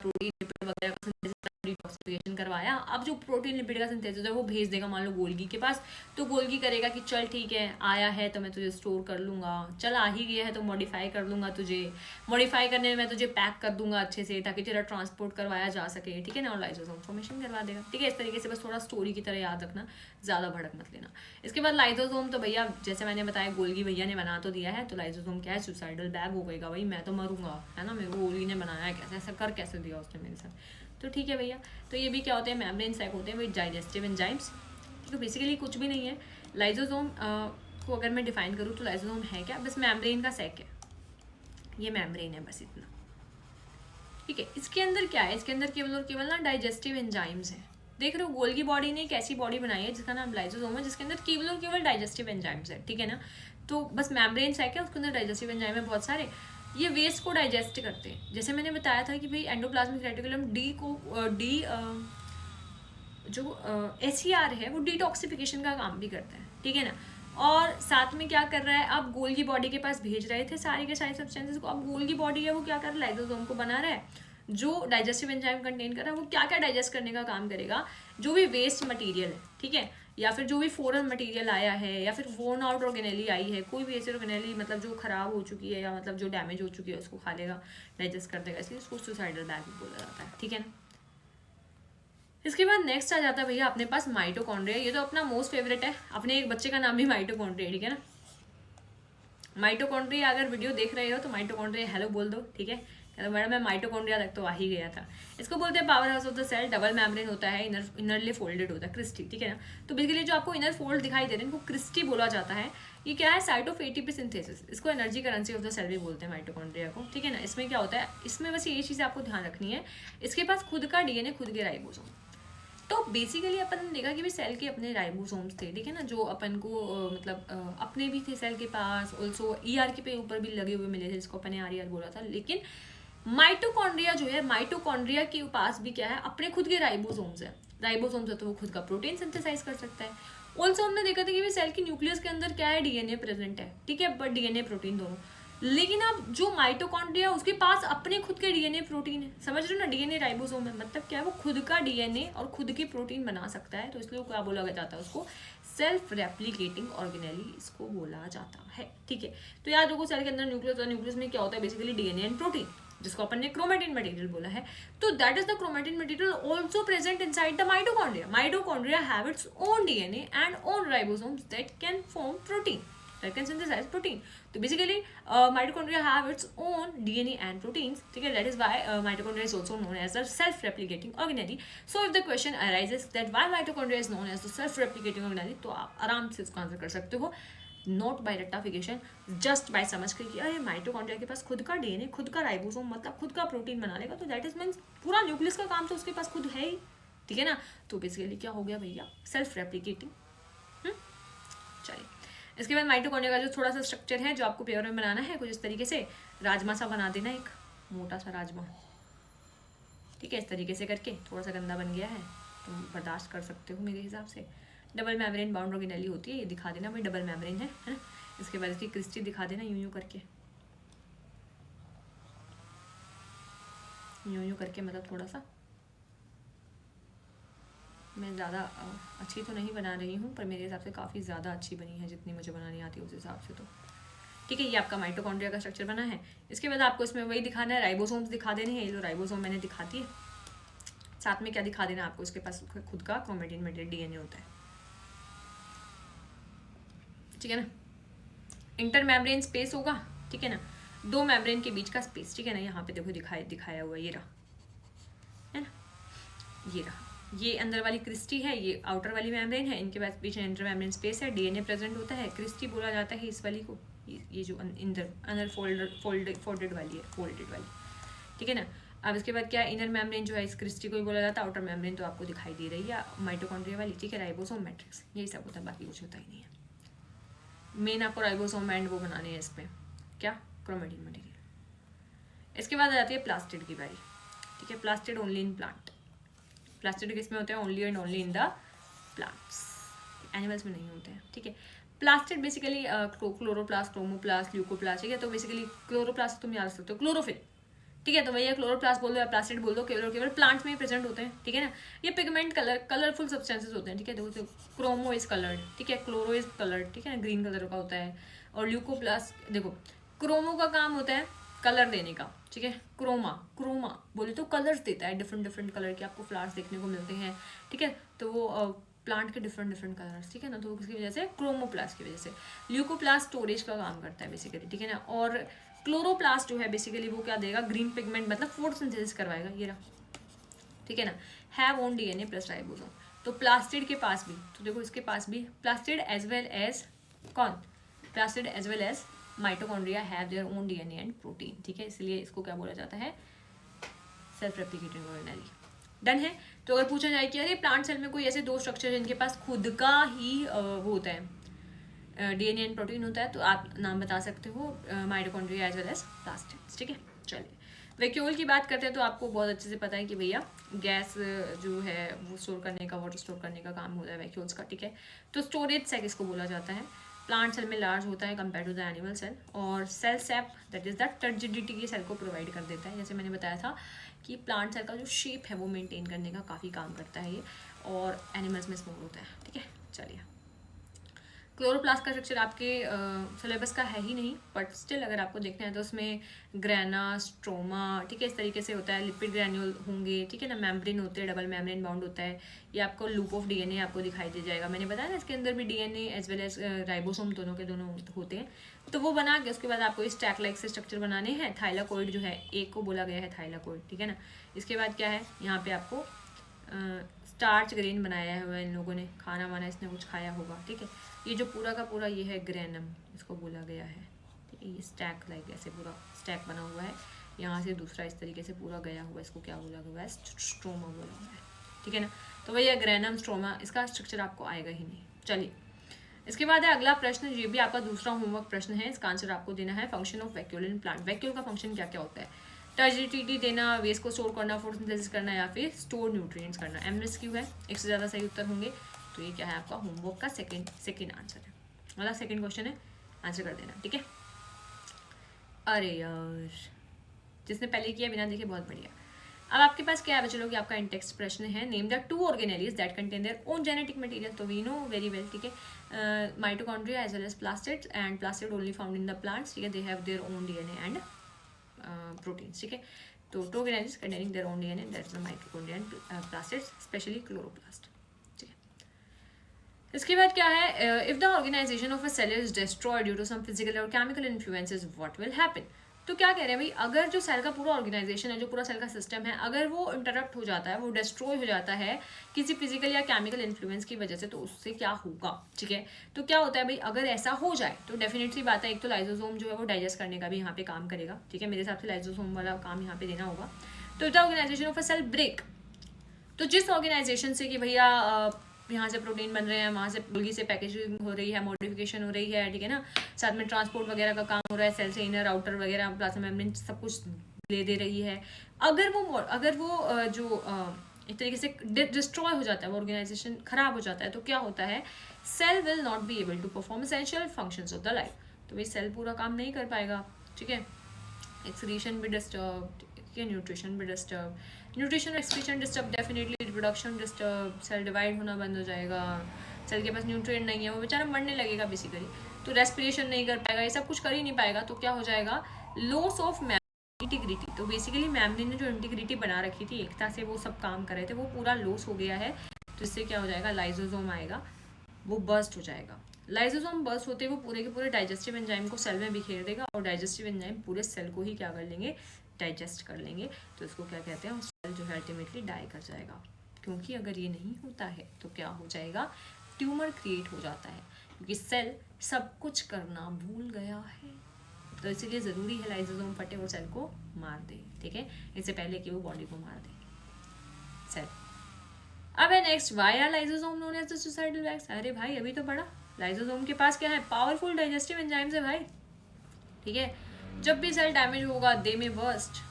प्रोटीन लिपिड वगैरह का डिटॉक्सिफिकेशन करवाया, अब जो प्रोटीन लिपिड का सिंथेसिस है वो भेज देगा मान लो गोल्गी के पास। तो गोल्गी करेगा कि चल ठीक है, आया है तो मैं तुझे स्टोर कर लूँगा, चल आ ही गया है तो मॉडिफाई कर लूँगा तुझे, मॉडिफाई करने में मैं तुझे पैक कर दूंगा अच्छे से ताकि तेरा ट्रांसपोर्ट करवाया जा सके, ठीक है ना, और लाइसोसोम फॉर्मेशन करवा देगा, ठीक है। इस तरीके से बस थोड़ा स्टोरी की तरह याद रखना, ज़्यादा भड़क मत लेना। इसके बाद लाइसोसोम, तो भैया जैसे मैंने बताया गोल्गी भैया ने बना तो दिया है, तो लाइसोसोम क्या है, सुसाइडल बैग हो गएगा भाई, मैं तो मरूंगा, है ना, मेरे को गोल्गी ने बनाया है, कैसे ऐसा कर कैसे दिया उसने मेरे साथ, तो ठीक है भैया। तो ये भी क्या होते हैं, मेम्ब्रेन सैक होते हैं भाई, डाइजेस्टिव एंजाइम्स, तो बेसिकली कुछ भी नहीं है। लाइसोसोम को अगर मैं डिफाइन करूँ तो लाइसोसोम है क्या, बस मेम्ब्रेन का सैक है, ये मेम्ब्रेन है, बस इतना, ठीक है। इसके अंदर क्या है, इसके अंदर केवल और केवल ना डाइजेस्टिव एंजाइम्स हैं। देख रहे हो गोल्गी बॉडी ने एक ऐसी बॉडी बनाई है जिसका नाम लाइसोसोम है, जिसके अंदर केवल और केवल डाइजेस्टिव एंजाइम्स है, ठीक है ना। तो बस मेम्ब्रेन सैक है, उसके अंदर डाइजेस्टिव एंजाइम है बहुत सारे, ये वेस्ट को डाइजेस्ट करते हैं। जैसे मैंने बताया था कि भाई एंडोप्लाज्मिक रेटिकुलम जो SER है वो डिटॉक्सिफिकेशन का काम भी करता है, ठीक है ना। और साथ में क्या कर रहा है, अब गोल्गी बॉडी के पास भेज रहे थे सारे के सारे सब्सटेंसेस को, अब गोल्गी बॉडी है वो क्या कर रहा है, लाइसोसोम को बना रहा है जो डाइजेस्टिव एंजाइम कंटेन कर रहा है। वो क्या क्या डाइजेस्ट करने का काम करेगा, जो भी वेस्ट मटेरियल है, ठीक है, या फिर जो भी फॉरेन मटेरियल आया है, या फिर वोर्न आउट ऑर्गेनेली आई है, कोई भी ऐसी ऑर्गेनेली मतलब जो खराब हो चुकी है या मतलब जो डैमेज हो चुकी है उसको खा लेगा, डाइजेस्ट कर देगा, इसलिए उसको सुसाइडल बैग भी बोला जाता है, ठीक है ना। इसके बाद नेक्स्ट आ जाता है भैया अपने पास माइटोकॉन्ड्रिया। ये तो अपना मोस्ट फेवरेट है, अपने एक बच्चे का नाम भी माइटोकॉन्ड्रिया, ठीक है ना। माइटोकॉन्ड्रिया अगर वीडियो देख रहे हो तो माइटोकॉन्ड्रिया हेलो बोल दो, ठीक है। तो मैडम मैं माइटोकॉन्ड्रिया तक तो आ ही गया था। इसको बोलते हैं power house of the cell, double membrane होता है, इनरली फोल्डेड होता है, क्रिस्टी, ठीक है ना। तो बेसिकली जो आपको इनर फोल्ड दिखाई दे रहे हैं इनको क्रिस्टी बोला जाता है। ये क्या है, साइट ऑफ एटीपी सिंथेसिस, इसको energy currency of the cell भी बोलते हैं माइटोकॉन्ड्रिया को, ठीक है ना। इसमें क्या होता है, इसमें बस ये चीज़ आपको ध्यान रखनी है, इसके पास खुद का डीएनए, खुद के राइबोसोम। तो बेसिकली अपन ने देखा कि भी सेल के अपने राइबोसोम्स थे, ठीक है ना, जो अपन को मतलब अपने भी थे सेल के पास, ऑल्सो ईआर के ऊपर भी लगे हुए मिले थे, जिसको अपन ने आर बोला था। लेकिन माइटोकॉन्ड्रिया जो है, माइटोकॉन्ड्रिया के पास भी क्या है, अपने खुद के राइबोसोम्स है। राइबोसोम्स है तो वो खुद का प्रोटीन सिंथेसाइज कर सकता है। ऑल्सो हमने देखा था कि भी सेल की न्यूक्लियस के अंदर क्या है, डीएनए प्रेजेंट है, ठीक है, बट डीएनए प्रोटीन दोनों। लेकिन अब जो माइटोकॉन्ड्रिया उसके पास अपने खुद के डीएनए प्रोटीन है, समझ रहे हो ना, डीएनए राइबोसोम है, मतलब क्या है, वो खुद का डीएनए और खुद की प्रोटीन बना सकता है। तो इसलिए क्या बोला जाता है उसको, सेल्फ रेप्लिकेटिंग ऑर्गेनेली इसको बोला जाता है, ठीक है। तो याद रखो सेल के अंदर न्यूक्लियस, और न्यूक्लियस में क्या होता है, बेसिकली डीएनए एंड प्रोटीन, जिसको अपन ने क्रोमेटिन मटेरियल बोला है। तो that is the chromatin material also present inside the mitochondria. Mitochondria have its own DNA and own ribosomes that can form protein, that can synthesize protein. So basically mitochondria have its own DNA and proteins, ठीक है। That is why mitochondria is also known as a self-replicating organelle. So if the question arises that why mitochondria is known as the self-replicating organelle, तो आप आराम से इसको answer कर सकते हो, नॉट बाय रट्टाफिकेशन, जस्ट बाय समझ के कि अरे माइटोकॉन्ड्रिया के पास खुद का डीएनए, खुद का राइबोसोम, मतलब खुद का प्रोटीन बना लेगा, तो दैट इज मीन्स पूरा न्यूक्लियस का काम तो उसके पास खुद है ही, ठीक है ना। तो बेसिकली क्या हो गया भैया, सेल्फ रेप्लिकेटिंग। चलिए, इसके बाद माइटोकॉन्ड्रिया का जो थोड़ा सा स्ट्रक्चर है जो आपको पेपर में बनाना है, कुछ इस तरीके से राजमा सा बना देना, एक मोटा सा राजमा, ठीक है। इस तरीके से करके थोड़ा सा गंदा बन गया है, तुम बर्दाश्त कर सकते हो मेरे हिसाब से। डबल मेम्ब्रेन बाउंड ऑर्गेनेली होती है, ये दिखा देना भाई डबल मेम्ब्रेन है ना। इसके बाद इसकी क्रिस्टी दिखा देना, यूं यूं करके, यूं यूं करके, मतलब थोड़ा सा, मैं ज़्यादा अच्छी तो नहीं बना रही हूँ, पर मेरे हिसाब से काफ़ी ज़्यादा अच्छी बनी है, जितनी मुझे बनानी आती है उस हिसाब से। तो ठीक है, ये आपका माइटोकॉन्ड्रिया का स्ट्रक्चर बना है। इसके बाद आपको इसमें वही दिखाना है, राइबोसोम्स दिखा देने हैं। ये लो राइबोसोम मैंने दिखाती है, साथ में क्या दिखा देना आपको, इसके पास खुद का क्रोमेटिन मटेरियल डीएनए होता है, ठीक है ना। इंटर मेम्ब्रेन स्पेस होगा, ठीक है ना, दो मेम्ब्रेन के बीच का स्पेस, ठीक है ना। यहाँ पे देखो दिखाया हुआ, ये रहा है ना, ये रहा, ये अंदर वाली क्रिस्टी है, ये आउटर वाली मेम्ब्रेन है, इनके पास पीछे इंटर मेम्ब्रेन स्पेस है, डीएनए प्रेजेंट होता है, क्रिस्टी बोला जाता है इस वाली को, ये जो अंदर फोल्डेड वाली है, फोल्डेड वाली, ठीक है ना। अब इसके बाद क्या, इनर मेम्ब्रेन जो है इस क्रिस्टी को ही बोला जाता है, आउटर मेम्ब्रेन तो आपको दिखाई दे रही है माइटोकॉन्ड्रिया वाली, ठीक है। राइबोसोम मैट्रिक्स यही सब होता है, बाकी कुछ होता ही नहीं है। मेन आपको राइबोसोम एंड वो बनाने हैं इसमें, क्या, क्रोमेटिन मटेरियल। इसके बाद आ जाती है प्लास्टिड की बारी, ठीक है। Plastid only in plant, plastid किसमें होते हैं, only and only in the plants, animals में नहीं होते हैं, ठीक है। Plastid basically chloroplast, chromoplast, leucoplast, ठीक है। तो बेसिकली क्लोरोप्लास्ट तुम याद रख सकते हो, क्लोरोफिल, ठीक है। तो भैया क्लोरोप्लास्ट बोल दो या प्लास्टिड बोल दो, केवल प्लांट्स में ही प्रेजेंट होते हैं, ठीक है ना। ये पिगमेंट कलरफुल सब्सटेंसेस होते हैं, ठीक है। देखो क्रोमो इज कलर्ड, ठीक है, क्लोरो इज कलर्ड, ठीक है ना, ग्रीन कलर का होता है। और ल्यूकोप्लास्ट, देखो क्रोमो का काम होता है कलर देने का, ठीक है। क्रोमा बोले तो कलर्स देता है, डिफरेंट कलर के आपको फ्लावर्स देखने को मिलते हैं, ठीक है। तो वो प्लांट के डिफरेंट कलर्स, ठीक है ना। तो उसकी वजह से क्रोमोप्लास्ट की वजह से, ल्यूकोप्लास्ट स्टोरेज का काम करता है बेसिकली, ठीक है ना। और क्लोरोप्लास्ट जो है बेसिकली वो क्या देगा, ग्रीन पिगमेंट, मतलब फोटोसिंथेसिस करवाएगा, ये रहा, ठीक है ना। Have own DNA plus ribosome, तो प्लास्टिड के पास भी, तो देखो इसके पास भी प्लास्टिड एज वेल एज कौन, plastid as well as mitochondria have their own DNA and protein, ठीक है। इसलिए इसको क्या बोला जाता है, सेल्फ रेप्लिकेटिंग ऑर्गेनेली। डन है। तो अगर पूछा जाए कि अरे प्लांट सेल में कोई ऐसे दो स्ट्रक्चर जिनके पास खुद का ही वो होता है, डीएनए एंड प्रोटीन होता है, तो आप नाम बता सकते हो, mitochondria as well as plastids, ठीक है। चलिए, वैक्यूल की बात करते हैं तो आपको बहुत अच्छे से पता है कि भैया गैस जो है वो स्टोर करने का, वाटर स्टोर करने का काम होता है वैक्यूल्स का, ठीक है। तो स्टोरेज सेक इसको बोला जाता है। प्लांट सेल में लार्ज होता है compare to the animal cell, और cell sap that is the turgidity की सेल को प्रोवाइड कर देता है। जैसे मैंने बताया था कि प्लांट सेल का जो शेप है वो मेंटेन करने का काफ़ी काम करता है ये, और एनिमल्स में स्मॉल होता है, ठीक है। चलिए, क्लोरोप्लास्ट का स्ट्रक्चर आपके सिलेबस का है ही नहीं, बट स्टिल अगर आपको देखना है तो उसमें ग्रेना, स्ट्रोमा, ठीक है, इस तरीके से होता है। लिपिड ग्रैन्यूल होंगे, ठीक है ना, मेम्ब्रेन होते हैं, डबल मेम्ब्रेन बाउंड होता है। ये आपको लूप ऑफ डीएनए आपको दिखाई दे जाएगा। मैंने बताया ना इसके अंदर भी DNA as well as ribosome दोनों के दोनों होते हैं। तो वो बना के उसके बाद आपको स्टैक लाइक से स्ट्रक्चर बनाने हैं। थाइलाकोइड जो है, एक को बोला गया है थाइलाकोइड, ठीक है ना। इसके बाद क्या है, यहाँ पे आपको स्टार्च ग्रेन बनाया हुआ है इन लोगों ने, खाना वाना इसने कुछ खाया होगा, ठीक है। ये जो पूरा का पूरा ये है ग्रेनम, इसको बोला गया है, ठीक है। ये स्टैक लाइक ऐसे पूरा स्टैक बना हुआ है, यहाँ से दूसरा इस तरीके से पूरा गया हुआ है, इसको क्या बोला गया है, स्ट्रोमा बोला हुआ है, ठीक है ना। तो वही है ग्रेनम, स्ट्रोमा, इसका स्ट्रक्चर आपको आएगा ही नहीं। चलिए, इसके बाद है अगला प्रश्न, ये भी आपका दूसरा होमवर्क प्रश्न है। इसका आंसर आपको देना है function of vacuole in plant. Vacuole का फंक्शन क्या क्या होता है? टर्जिडिटी देना, वेस्ट को स्टोर करना, फोटोसिंथेसिस करना, या फिर स्टोर न्यूट्रिएंट्स करना। एमएसक्यू है, एक से ज़्यादा सही उत्तर होंगे। तो ये क्या है आपका होमवर्क का सेकंड आंसर है, मतलब सेकंड क्वेश्चन है, आंसर कर देना, ठीक है। अरे यार, जिसने पहले किया बिना देखे, बहुत बढ़िया। अब आपके पास क्या है बच्चों कि आपका इंटेक्स्ट प्रश्न है, name the 2 organelles that contain their own genetic material. तो वी नो वेरी वेल, ठीक है, mitochondria as well as plastids, and plastid only found in the plants, ठीक है। They have their own DNA and proteins, ठीक है। तो 2 organelles containing their own DNA, that is the mitochondria and plastids, specially chloroplast, ठीक है। इसके बाद क्या है, if the organisation of a cell is destroyed due to some physical और chemical influences, what will happen. तो क्या कह रहे हैं भाई, अगर जो सेल का पूरा ऑर्गेनाइजेशन है, जो पूरा सेल का सिस्टम है, अगर वो इंटरप्ट हो जाता है, वो डिस्ट्रॉय हो जाता है किसी फिजिकल या केमिकल इन्फ्लुएंस की वजह से, तो उससे क्या होगा, ठीक है। तो क्या होता है भाई, अगर ऐसा हो जाए तो डेफिनेटली बात है, एक तो लाइसोसोम जो है वो डाइजेस्ट करने का भी यहाँ पे काम करेगा, ठीक है। मेरे हिसाब से लाइसोसोम वाला काम यहाँ पे देना होगा। तो the organisation of a cell break, तो जिस ऑर्गेनाइजेशन से कि भैया यहाँ से प्रोटीन बन रहे हैं, वहाँ से पुलगी से पैकेजिंग हो रही है, मॉडिफिकेशन हो रही है, ठीक है ना, साथ में ट्रांसपोर्ट वगैरह का काम हो रहा है, सेल से इनर आउटर वगैरह, प्लाज्मा मेम्ब्रेन सब कुछ ले दे रही है। अगर वो जो एक तरीके से डिस्ट्रॉय हो जाता है, वो ऑर्गेनाइजेशन खराब हो जाता है, तो क्या होता है, cell will not be able to perform essential functions of the life. तो भाई सेल पूरा काम नहीं कर पाएगा, ठीक है। एक्सक्रीशन भी डिस्टर्ब, ठीक है, न्यूट्रिशन भी disturb, nutrition excretion disturb, definitely reproduction disturb, cell divide होना बंद हो जाएगा, सेल के पास न्यूट्रिएंट नहीं है, वो बेचारा मरने लगेगा बेसिकली। तो रेस्पिरेशन नहीं कर पाएगा, ये सब कुछ कर ही नहीं पाएगा, तो क्या हो जाएगा, लॉस ऑफ इंटीग्रिटी। तो बेसिकली मेम्ब्रेन ने जो इंटीग्रिटी बना रखी थी, एकता से वो सब काम कर रहे थे, वो पूरा लॉस हो गया है। तो इससे क्या हो जाएगा, लाइसोसोम आएगा, वो बर्स्ट हो जाएगा। लाइसोसोम बर्स्ट होते वो पूरे के पूरे डाइजेस्टिव एंजाइम को सेल में बिखेर देगा, और डाइजेस्टिव एंजाइम पूरे सेल को ही क्या कर लेंगे, डाइजेस्ट कर लेंगे। तो इसको क्या कहते हैं, सेल जो है अल्टीमेटली डाई कर जाएगा। क्योंकि अगर ये नहीं होता है तो क्या हो जाएगा, ट्यूमर क्रिएट हो जाता है, क्योंकि सेल सब कुछ करना भूल गया है। तो इसीलिए ज़रूरी है लाइसोसोम फटे और सेल को मार दे, ठीक है, इससे पहले कि वो बॉडी को मार दे सेल। अब है next, why are lysosome known as the suicidal bags. अरे भाई अभी तो पढ़ा, लाइसोसोम के पास क्या है, पावरफुल डाइजेस्टिव एंजाइम्स है भाई, ठीक है। जब भी सेल डैमेज होगा, दे में बर्स्ट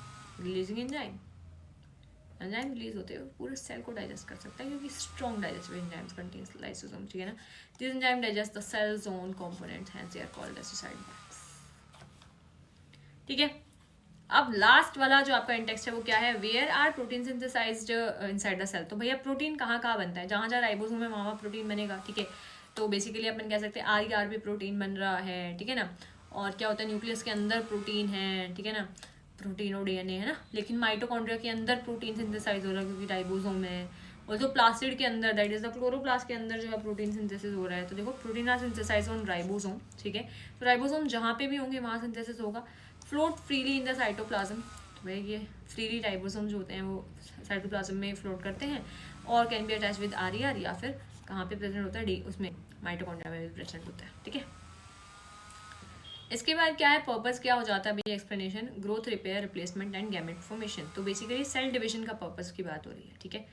रिलीजिंग एंजाइम रिलीज होते हैं, पूरे सेल को डाइजेस्ट कर सकता है, क्योंकि strong digestive enzymes contains lysosome, ठीक है ना। This enzyme digest the cell's own components, hence they are called as suicidal bags, ठीक है। अब लास्ट वाला जो आपका इंटेक्स्ट है वो क्या है, where are protein synthesised inside the cell. तो भैया प्रोटीन कहाँ कहाँ बनता है, जहाँ जहाँ राइबोसोम है वहाँ प्रोटीन बनेगा, ठीक है। तो बेसिकली अपन कह सकते हैं आर भी प्रोटीन बन रहा है, ठीक है ना। और क्या होता है, न्यूक्लियस के अंदर प्रोटीन है, ठीक है ना, प्रोटीन और डीएनए है ना। लेकिन माइटोकॉन्ड्रिया के अंदर प्रोटीन सिंथेसाइज हो रहा है, क्योंकि राइबोसोम है। और जो प्लास्टिड के अंदर, दैट इज द क्लोरोप्लास्ट के अंदर जो है प्रोटीन सिंथेसिस हो रहा है। तो देखो, protein are synthesise on ribosome, ठीक है। तो राइबोसोम जहाँ पे भी होंगे वहाँ सिंथेसिस होगा। Float freely in the cytoplasm, तो भाई ये फ्रीली राइबोसोम जो होते हैं वो साइटोप्लाज्म में फ्लोट करते हैं, और can be attach with ER, या फिर कहाँ पे प्रेजेंट होता है, डी उसमें माइटोकॉन्ड्रिया में भी प्रेजेंट होता है, ठीक है। इसके बाद क्या है, पर्पस क्या हो जाता है भाई, explanation, growth, repair, replacement and gamete formation. तो बेसिकली सेल डिवीजन का पर्पस की बात हो रही है, ठीक है।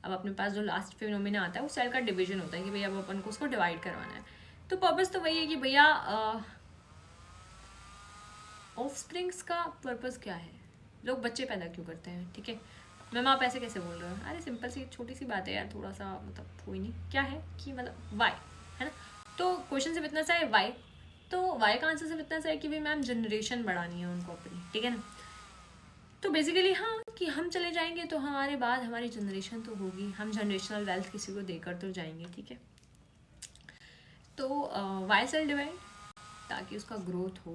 अब अपने पास जो लास्ट फिनोमेना आता है वो सेल का डिवीजन होता है, कि भैया अब अपन को उसको डिवाइड करवाना है। तो पर्पस तो वही है कि भैया ऑफस्प्रिंग्स का पर्पस क्या है, लोग बच्चे पैदा क्यों करते हैं, ठीक है। मैम आप ऐसे कैसे बोल रहे हो, अरे सिंपल सी छोटी सी बात है यार, थोड़ा सा मतलब कोई नहीं, क्या है कि मतलब वाई है ना। तो क्वेश्चन से इतना सा है वाई, तो वाई का आंसर सिर्फ इतना सा है कि भाई मैम जनरेशन बढ़ानी है उनको अपनी, ठीक है ना। तो बेसिकली हाँ, कि हम चले जाएंगे तो हमारे बाद हमारी जनरेशन तो होगी, हम जनरेशनल वेल्थ किसी को देकर तो जाएंगे, ठीक है। तो वाई सेल डिवाइड, ताकि उसका ग्रोथ हो,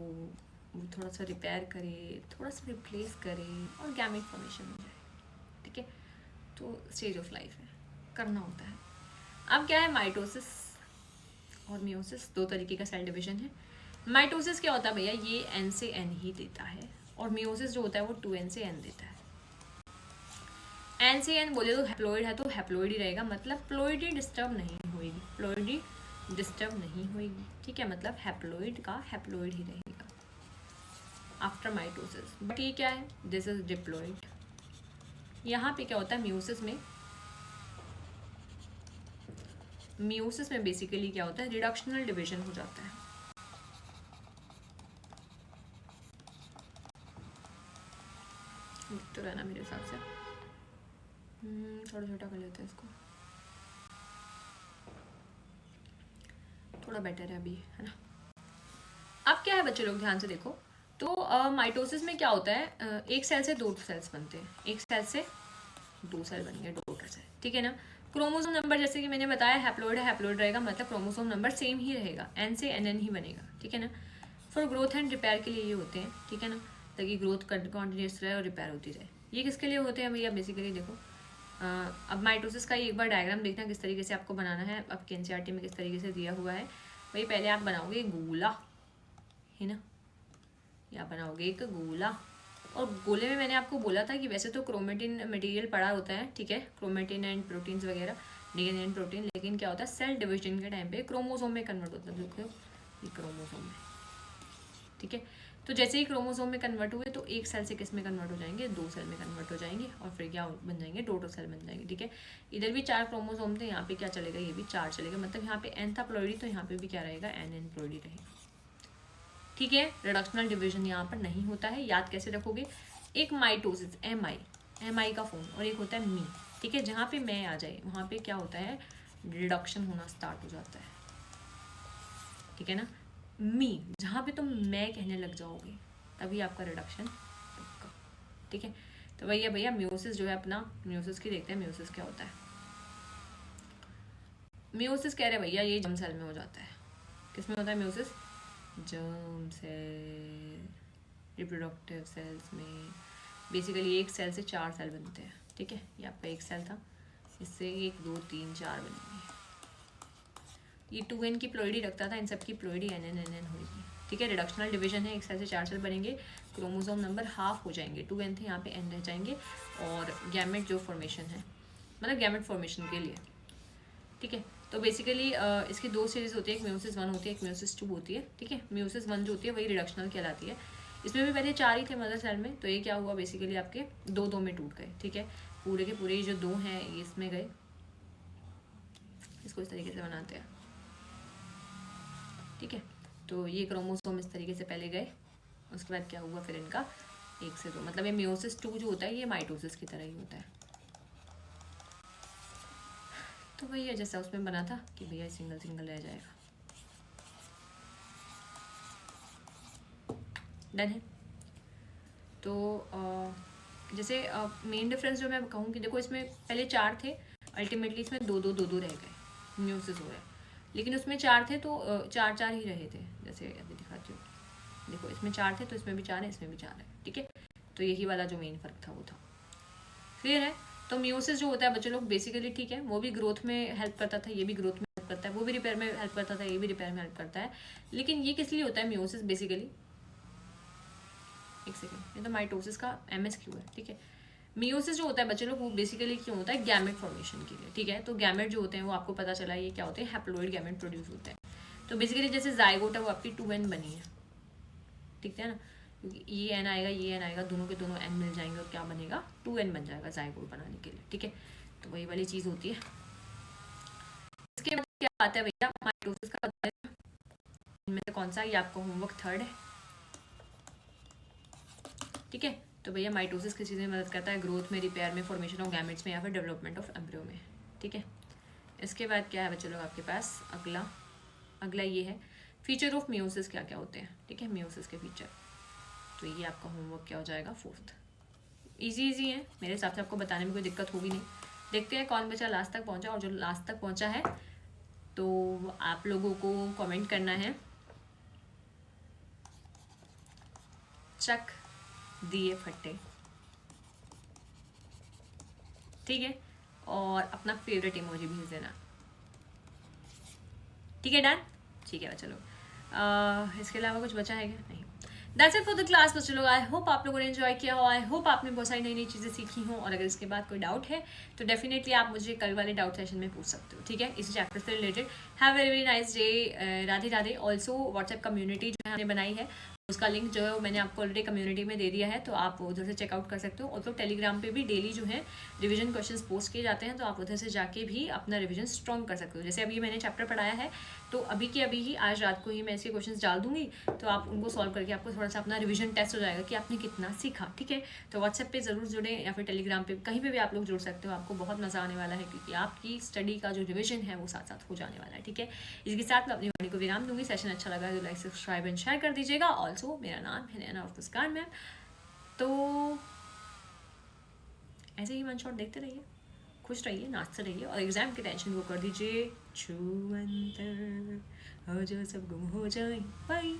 वो थोड़ा सा रिपेयर करे, थोड़ा सा रिप्लेस करे और गैमेट फॉर्मेशन हो जाए, ठीक है। तो स्टेज ऑफ लाइफ है, करना होता है। अब क्या है, माइटोसिस और मियोसिस, दो तरीके का सेल डिवीजन है। माइटोसिस क्या होता है भैया, ये एन से एन ही देता है, और मियोसिस जो होता है वो 2n से n देता है। एन से एन बोले तो हैप्लॉइड है तो हैप्लॉइड ही रहेगा, मतलब प्लॉइडी डिस्टर्ब नहीं होगी, प्लॉइडी डिस्टर्ब नहीं होगी, ठीक है। मतलब हैप्लॉइड का हैप्लॉइड ही रहेगा आफ्टर माइटोसिस। बट ये क्या है, दिस इज डिप्लॉइड। यहाँ पे क्या होता है मियोसिस में, मियोसिस में बेसिकली क्या होता है, रिडक्शनल डिवीजन हो जाता है। तो रहना मेरे हिसाब से थोड़ा छोटा कर लेते हैं इसको, थोड़ा बेटर है अभी, है ना। अब क्या है बच्चे लोग, ध्यान से देखो। तो माइटोसिस में क्या होता है, एक सेल से दो सेल्स बनते हैं, एक सेल से दो सेल बन गए, डॉटर सेल, ठीक है ना। क्रोमोसोम नंबर जैसे कि मैंने बताया हैप्लॉइड है, हैप्लॉइड रहेगा, मतलब क्रोमोसोम नंबर सेम ही रहेगा, एन से एन ही बनेगा, ठीक है ना। फॉर ग्रोथ एंड रिपेयर के लिए ये होते हैं, ठीक है ना, ताकि ग्रोथ कॉन्टिन्यूस रहे और रिपेयर होती रहे। ये किसके लिए होते हैं भैया, बेसिकली देखो, अब माइटोसिस का एक बार डायग्राम देखना किस तरीके से आपको बनाना है, आपके एनसीईआरटी में किस तरीके से दिया हुआ है। भाई पहले आप बनाओगे गोला, है ना, या बनाओगे एक गोला, और गोले में मैंने आपको बोला था कि वैसे तो क्रोमेटिन मटेरियल पड़ा होता है, ठीक है, क्रोमेटिन एंड प्रोटीन्स वगैरह, डीएनए एंड प्रोटीन, लेकिन क्या होता है सेल डिवीजन के टाइम पे क्रोमोसोम में कन्वर्ट होता है, देखो ये क्रोमोसोम में, ठीक है। तो जैसे ही क्रोमोसोम में कन्वर्ट हुए तो एक सेल से किस में कन्वर्ट हो जाएंगे, दो सेल में कन्वर्ट हो जाएंगे, और फिर क्या बन जाएंगे, टोटल सेल बन जाएंगे, ठीक है। इधर भी 4 क्रोमोसोम थे, यहाँ पे क्या चलेगा, ये भी 4 चलेगा, मतलब यहाँ पे एन था प्लॉइडी, तो यहाँ पे भी क्या रहेगा, एन प्लॉइडी रहेगा, ठीक है। रिडक्शनल डिवीजन यहाँ पर नहीं होता है, याद कैसे रखोगे, एक माइटोसिस एम आई का फॉर्म, और एक होता है मी, ठीक है। जहाँ पे मैं आ जाए वहाँ पे क्या होता है, रिडक्शन होना स्टार्ट हो जाता है, ठीक है ना। मी जहाँ पे तुम मैं कहने लग जाओगे तभी आपका रिडक्शन पक्का, ठीक है। तो भैया भैया मियोसिस जो है अपना, मियोसिस की देखते हैं, मियोसिस क्या होता है। मियोसिस कह रहे भैया ये जर्म सेल में हो जाता है, किस में होता है meiosis, germ cell, reproductive cells में। बेसिकली एक सेल से 4 सेल बनते हैं, ठीक है। ये आपका एक सेल था, इससे 1 2 3 4 बनेंगे। ये 2n की प्लॉइडी रखता था, इन सब की प्लॉइडी NN होगी, ठीक है। रिडक्शनल डिवीजन है, एक सेल से 4 सेल बनेंगे, क्रोमोसोम नंबर हाफ हो जाएंगे, 2n थे यहाँ पे n रह जाएंगे, और गैमेट जो फॉर्मेशन है, मतलब गैमेट फॉर्मेशन के लिए, ठीक है। तो बेसिकली इसकी 2 सीरीज होती है, एक मियोसिस 1 होती है, एक मियोसिस 2 होती है, ठीक है। मियोसिस 1 जो होती है वही रिडक्शनल कहलाती है। इसमें भी पहले 4 ही थे मदर सेल में, तो ये क्या हुआ बेसिकली आपके 2 में टूट गए, ठीक है। पूरे के पूरे जो 2 हैं ये इसमें गए, इसको इस तरीके से बनाते हैं, ठीक है। तो ये क्रोमोसोम इस तरीके से पहले गए, उसके बाद क्या हुआ फिर इनका 1 से 2, मतलब ये मियोसिस 2 जो होता है ये माइटोसिस की तरह ही होता है। तो भैया जैसा उसमें बना था कि भैया सिंगल सिंगल रह जाएगा, डन है। तो जैसे मेन डिफरेंस जो मैं कहूँ कि देखो इसमें पहले 4 थे, अल्टीमेटली इसमें 2 रह गए, म्यूसिस हो रहा है, लेकिन उसमें 4 थे तो 4 ही रहे थे, जैसे अभी दिखाती हूँ, देखो इसमें 4 थे तो इसमें भी 4 है, इसमें भी 4 है, ठीक है। तो यही वाला जो मेन फर्क था वो था, क्लियर है। तो म्यूसिस जो होता है बच्चे लोग बेसिकली, ठीक है, वो भी ग्रोथ में हेल्प करता था, ये भी ग्रोथ में हेल्प करता है, वो भी रिपेयर में हेल्प करता था, ये भी रिपेयर में हेल्प करता है, लेकिन ये किस लिए होता है म्यूसिस बेसिकली, एक सेकेंड, ये तो माइटोसिस का MSQ है, ठीक है। मियोसिस जो होता है बच्चे लोग वो बेसिकली क्यों होता है, गैमेट फॉर्मेशन के लिए, ठीक है। तो गैमेट जो होते हैं वो आपको पता चला ये क्या होते हैं, हैप्लॉइड गैमेट प्रोड्यूस होते हैं। तो बेसिकली जैसे जाइगोट है वो आपकी 2n बनी है, ठीक है ना, क्योंकि ये n आएगा ये n आएगा, दोनों के दोनों n मिल जाएंगे और क्या बनेगा 2n बन जाएगा जाइगोट बनाने के लिए, ठीक है। तो वही वाली चीज़ होती है। इसके बाद क्या आता है भैया, माइटोसिस का इनमें से कौन सा, ये आपका होमवर्क 3rd है, ठीक है। तो भैया माइटोसिस किस चीज़ में मदद करता है, ग्रोथ में, रिपेयर में, फॉर्मेशन ऑफ गैमेट्स में, या फिर डेवलपमेंट ऑफ एम्ब्रियो में, ठीक है। इसके बाद क्या है बच्चे लोग आपके पास, अगला ये है फीचर ऑफ मियोसिस क्या क्या होते हैं, ठीक है, मियोसिस के फीचर। तो ये आपका होमवर्क क्या हो जाएगा 4th। इजी है, मेरे हिसाब से आपको बताने में कोई दिक्कत होगी नहीं। देखते हैं कौन बच्चा लास्ट तक पहुंचा, और जो लास्ट तक पहुंचा है तो आप लोगों को कमेंट करना है चक दिए फट्टे, ठीक है, और अपना फेवरेट इमोजी भेज देना, ठीक है, डन, ठीक है। चलो इसके अलावा कुछ बचा है क्या? नहीं। That's it for the class बच्चों लोग। आई होप आप लोगों ने एंजॉय किया हो, आई होप आपने बहुत सारी नई नई चीज़ें सीखी हो, और अगर इसके बाद कोई डाउट है तो डेफिनेटली आप मुझे कल वाले डाउट सेशन में पूछ सकते हो, ठीक है, इसी चैप्टर से related. Have very very nice day. Radhe Radhe. Also WhatsApp community जो है हमने बनाई है, उसका लिंक जो है मैंने आपको ऑलरेडी कम्युनिटी में दे दिया है, तो आप उधर से चेकआउट कर सकते हो। और तो टेलीग्राम पे भी डेली जो है रिवीजन क्वेश्चंस पोस्ट किए जाते हैं, तो आप उधर से जाके भी अपना रिवीजन स्ट्रॉन्ग कर सकते हो। जैसे अभी मैंने चैप्टर पढ़ाया है, तो अभी के अभी ही आज रात को ही मैं ऐसे क्वेश्चंस डाल दूंगी, तो आप उनको सॉल्व करके आपको थोड़ा सा अपना रिवीजन टेस्ट हो जाएगा कि आपने कितना सीखा, ठीक है। तो व्हाट्सएप पे ज़रूर जुड़े, या फिर टेलीग्राम पे, कहीं पे भी आप लोग जुड़ सकते हो। आपको बहुत मज़ा आने वाला है, क्योंकि आपकी स्टडी का जो रिविजन है वो साथ साथ हो जाने वाला है, ठीक है। इसके साथ मैं अपनी वाणी को विराम दूंगी। सेशन अच्छा लगा तो लाइक सब्सक्राइब एंड शेयर कर दीजिएगा। ऑल्सो मेरा नाम है नैना ऑफ मुस्कान मैम, तो ऐसे ही वन शॉट देखते रहिए, खुश रहिए, नाचते रहिए, और एग्जाम की टेंशन को कर दीजिए छुअंतर, हो जो सब गुम हो जाए। बाय।